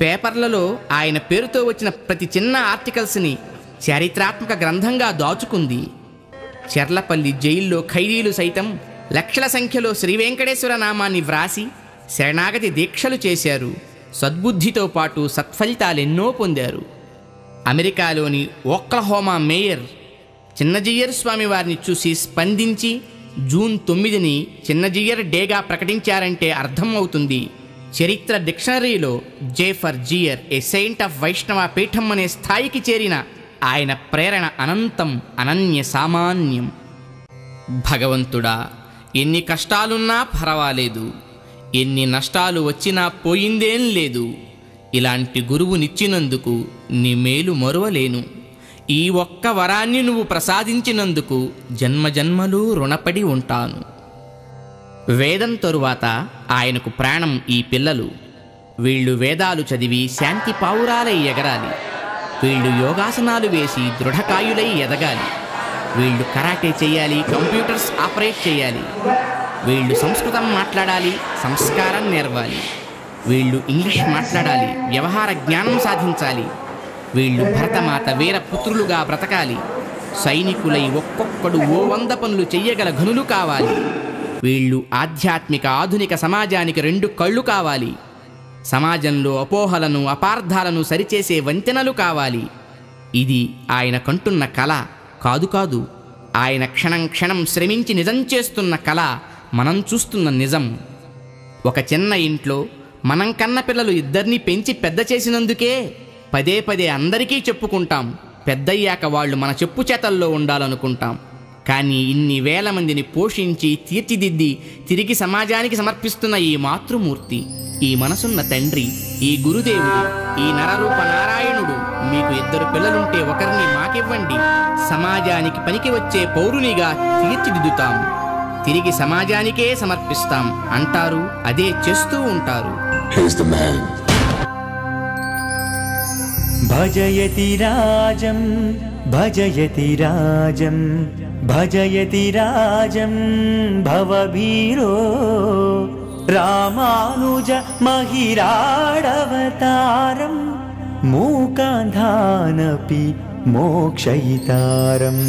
పేపర్లలో ఆయన పేరుతో వచ్చిన ప్రతి చిన్న ఆర్టికల్స్ని చారిత్రాత్మక గ్రంథంగా దాచుకుంది. చెర్లపల్లి జైల్లో ఖైదీలు సైతం లక్షల సంఖ్యలో శ్రీ వెంకటేశ్వర నామాన్ని వ్రాసి శరణాగతి దీక్షలు చేశారు. సద్బుద్ధితో పాటు సత్ఫలితాలెన్నో పొందారు. అమెరికాలోని ఓక్లహోమా మేయర్ చిన్నజీయర్ స్వామి వారిని చూసి స్పందించి జూన్ 9ని చిన్నజీయర్ డేగా ప్రకటించారంటే అర్థం అవుతుంది. చరిత్ర డిక్షనరీలో J for Jeeyar, a saint of Vaishnava peetham అనే స్థాయికి చేరిన ఆయన ప్రేరణ అనంతం, అనన్య సామాన్యం. భగవంతుడా, ఎన్ని కష్టాలున్నా పర్వాలేదు, ఎన్ని నష్టాలు వచ్చినా పోయిందేం లేదు. ఇలాంటి గురువునిచ్చినందుకు నీ మేలు మరువలేను. ఈ ఒక్క వరాన్ని నువ్వు ప్రసాదించినందుకు జన్మజన్మలు రుణపడి ఉంటాను. వేదం తరువాత ఆయనకు ప్రాణం ఈ పిల్లలు. వీళ్ళు వేదాలు చదివి శాంతి పావురాలై ఎగరాలి. వీళ్ళు యోగాసనాలు వేసి దృఢకాయులై ఎదగాలి. వీళ్ళు కరాటే చేయాలి, కంప్యూటర్స్ ఆపరేట్ చేయాలి. వీళ్ళు సంస్కృతం మాట్లాడాలి, సంస్కారం నేర్వాలి. వీళ్ళు ఇంగ్లీష్ మాట్లాడాలి, వ్యవహార జ్ఞానం సాధించాలి. వీళ్ళు భరతమాత వీర పుత్రులుగా బ్రతకాలి. సైనికులై ఒక్కొక్కడు 100 పనులు చెయ్యగల ఘనులు కావాలి. వీళ్ళు ఆధ్యాత్మిక ఆధునిక సమాజానికి 2 కళ్ళు కావాలి. సమాజంలో అపోహలను అపార్థాలను సరిచేసే వంతెనలు కావాలి. ఇది ఆయన కంటున్న కళ కాదు, ఆయన క్షణం క్షణం శ్రమించి నిజం చేస్తున్న కళ, మనం చూస్తున్న నిజం. ఒక చిన్న ఇంట్లో మనం కన్న పిల్లలు 2 పెంచి పెద్ద చేసినందుకే పదే పదే అందరికీ చెప్పుకుంటాం. పెద్దయ్యాక వాళ్ళు మన చెప్పు చేతల్లో ఉండాలనుకుంటాం. కానీ ఇన్ని వేల మందిని పోషించి తీర్చిదిద్ది తిరిగి సమాజానికి సమర్పిస్తున్న ఈ మాతృమూర్తి, ఈ మనసున్న తండ్రి, ఈ గురుదేవుడు, ఈ నరరూప నారాయణుడు, మీకు 2 పిల్లలుంటే ఒకరిని మాకివ్వండి, సమాజానికి పనికి వచ్చే పౌరునిగా తీర్చిదిద్దుతాం, తిరిగి సమాజానికే సమర్పిస్తాం అంటారు. అదే చేస్తూ ఉంటారు. భజయతి రాజం భజయతి రాజం భజయతి రాజం భవభీరో రామానుజ మహిరాడవతారం మూకాంధానపి మోక్షయితారం.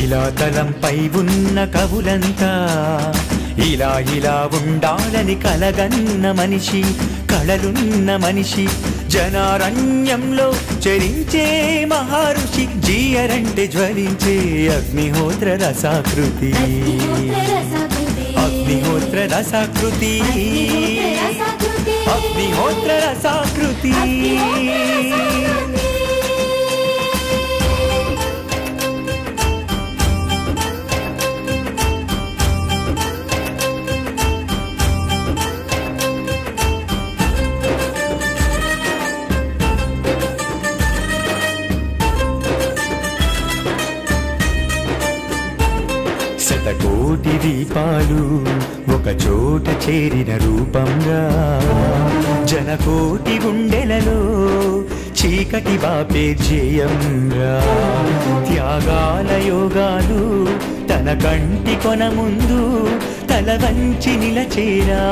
ఇలాతలంపై ఉన్న కవులంతా ఇలా ఇలా ఉండాలని కలగన్న మనిషి, కళలున్న మనిషి, జనారణ్యంలో చరించే మహర్షి, జీయరంటే జ్వలించే అగ్నిహోత్ర రసాకృతి. అగ్నిహోత్ర రసాకృతి అగ్నిహోత్ర రసాకృతి శతకోటి దీపాలు ఒక చోట చేరిన రూపంగా జనకోటి గుండెలలో చీకటి బాపే జయంగా త్యాగాల యోగాలు తన కంటి కొన ముందు తల వంచి నిలచేరా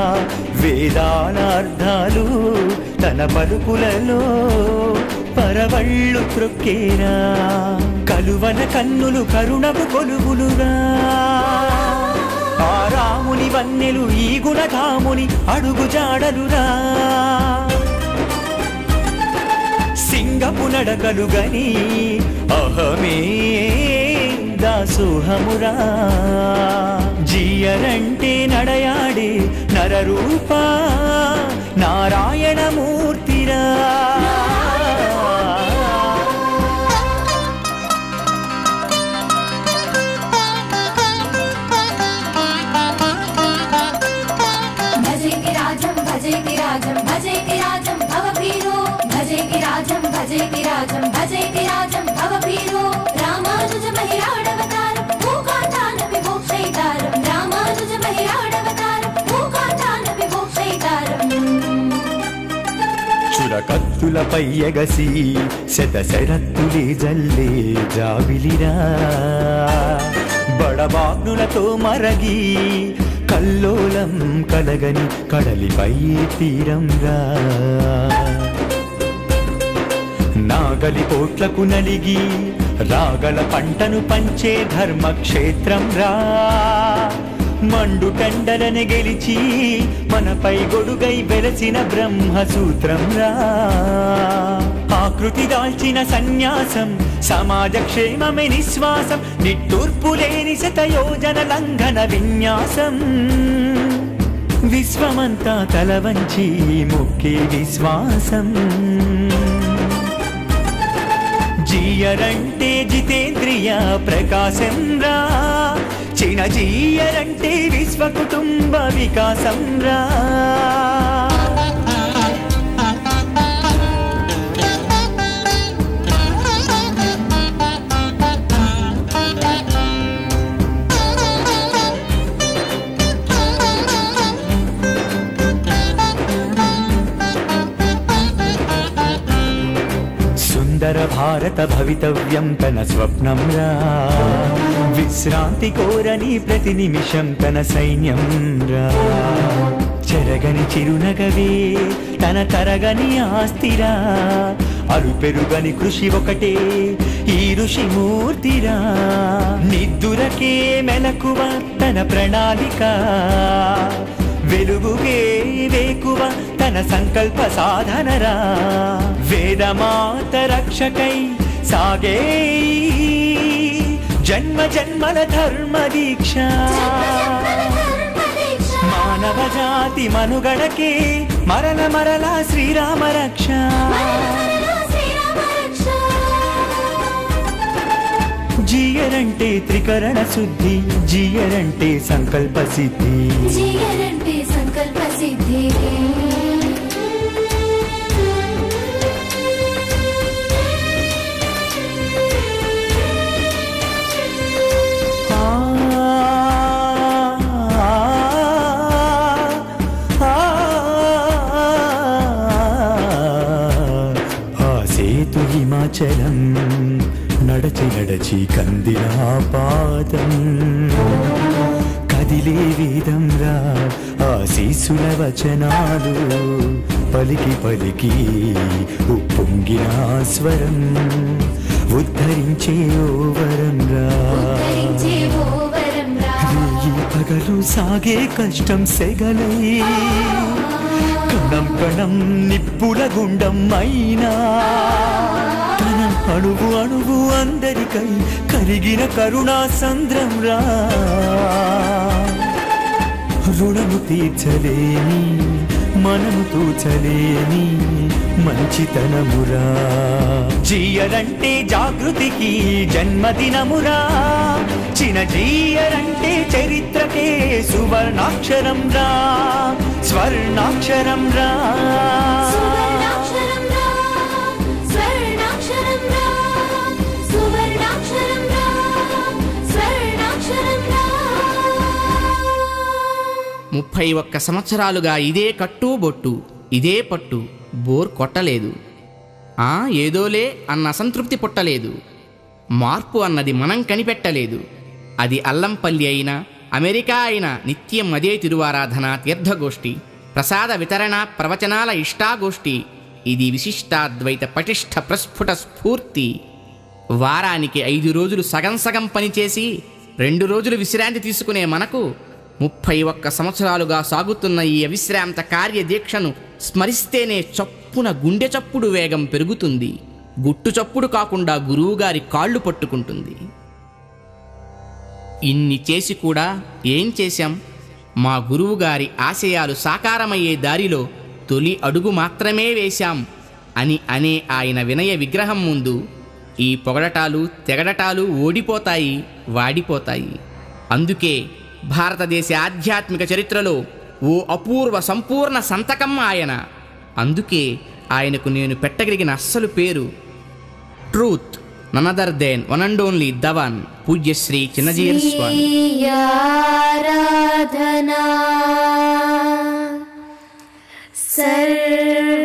వేదాల అర్థాలు తన పలుకులలో పరవళ్ళు త్రొక్కేరా కలువన కన్నులు కరుణకు కొలువులురా ఆ రాముని వన్నెలు ఈ గుణధాముని అడుగు జాడలురా సింగపు నడకలు గని అహమే దాసోహమురా జీయరంటే నడయాడే నరరూప నారాయణమూర్తిరా చురకత్తులపై ఎగసి శతశరత్తులే జల్లే జావిలిరా బడబాగ్నులతో మరగి కల్లోలం కలగని కడలిపై తీరంగా నాగలి పోట్లకు నలిగి రాగల పంటను పంచే ధర్మక్షేత్రం రా మండు కండలని గెలిచి మనపై గొడుగై వెలసిన బ్రహ్మసూత్రం రా ఆకృతి దాల్చిన సన్యాసం సమాజ క్షేమమే నిశ్వాసం నిట్టూర్పు లేని శతయోజన లంఘన విన్యాసం విశ్వమంతా తల వంచి మొక్కే విశ్వాసం జీయరంటే జితేంద్రియ ప్రకాశం రా చినజీయరంటే విశ్వ కుటుంబ వికాసం రా సుందర భారత భవితవ్యం తన స్వప్నం రా విశ్రాంతి కోరని ప్రతి నిమిషం తన సైన్యం రా చెరగని చిరునగవే తన తరగని ఆస్తిరా అరుపెరుగని కృషి ఒకటే ఈ ఋషిమూర్తిరా నిద్దురకే మెలకువ తన ప్రణాళిక వెలుగుకే వేకువ తన సంకల్ప సాధనరా వేదమాత రక్షకై సాగే జన్మ జన్మల ధర్మ దీక్ష మానవ జాతి మనుగడకే మరల మరలా శ్రీరామ రక్ష జీయరంటే త్రికరణ శుద్ధి జీయరంటే సంకల్ప సిద్ధి జీయరంటే సంకల్ప సిద్ధి హిమాచలం నడచి నడచి కందిన పాదం కదిలే వేదం రా ఆశీసుల వచనాలు పలికి పలికి ఉప్పొంగిన స్వరం ఉద్ధరించే ఓ వరం రా రేయి పగలు సాగే కష్టం సెగలై కణం కణం నిప్పుల గుండం అయినా అణువు అణువు అందరికై కరిగిన కరుణా సంద్రం రా రుణము తీర్చలేని మనము తూచలేని మంచితనమురా. జీయరంటే జాగృతికి జన్మదినమురా, చినజీయరంటే చరిత్రకే సువర్ణాక్షరం రా, స్వర్ణాక్షరం రా. సువర్ణాక్షరం రా, స్వర్ణాక్షరం రా, సువర్ణాక్షరం రా, స్వర్ణాక్షరం రా. 31 సంవత్సరాలుగా ఇదే కట్టు బొట్టు, ఇదే పట్టు, బోర్ కొట్టలేదు. ఏదోలే అన్న అసంతృప్తి పుట్టలేదు. మార్పు అన్నది మనం కనిపెట్టలేదు. అది అల్లంపల్లి అయినా అమెరికా అయినా నిత్యం అదే తిరువారాధన, తీర్థగోష్ఠి, ప్రసాద వితరణ, ప్రవచనాల ఇష్టాగోష్ఠి. ఇది విశిష్టాద్వైత పటిష్ట ప్రస్ఫుట స్ఫూర్తి. వారానికి 5 రోజులు సగం సగం పనిచేసి 2 రోజులు విశ్రాంతి తీసుకునే మనకు 31 సంవత్సరాలుగా సాగుతున్న ఈ అవిశ్రాంత కార్యదీక్షను స్మరిస్తేనే చప్పున గుండె చప్పుడు వేగం పెరుగుతుంది. గుట్టు చప్పుడు కాకుండా గురువుగారి కాళ్ళు పట్టుకుంటుంది. ఇన్ని చేసి కూడా ఏం చేశాం? మా గురువుగారి ఆశయాలు సాకారమయ్యే దారిలో తొలి అడుగు మాత్రమే వేశాం అని అనే ఆయన వినయ విగ్రహం ముందు ఈ పొగడటాలు తెగడటాలు ఓడిపోతాయి, వాడిపోతాయి. అందుకే భారతదేశ ఆధ్యాత్మిక చరిత్రలో ఓ అపూర్వ సంపూర్ణ సంతకం ఆయన. అందుకే ఆయనకు నేను పెట్టగలిగిన అస్సలు పేరు truth, none other than one and only the one, పూజ్యశ్రీ చిన్నజీయర్ స్వామి. ఆరాధనా సర్వ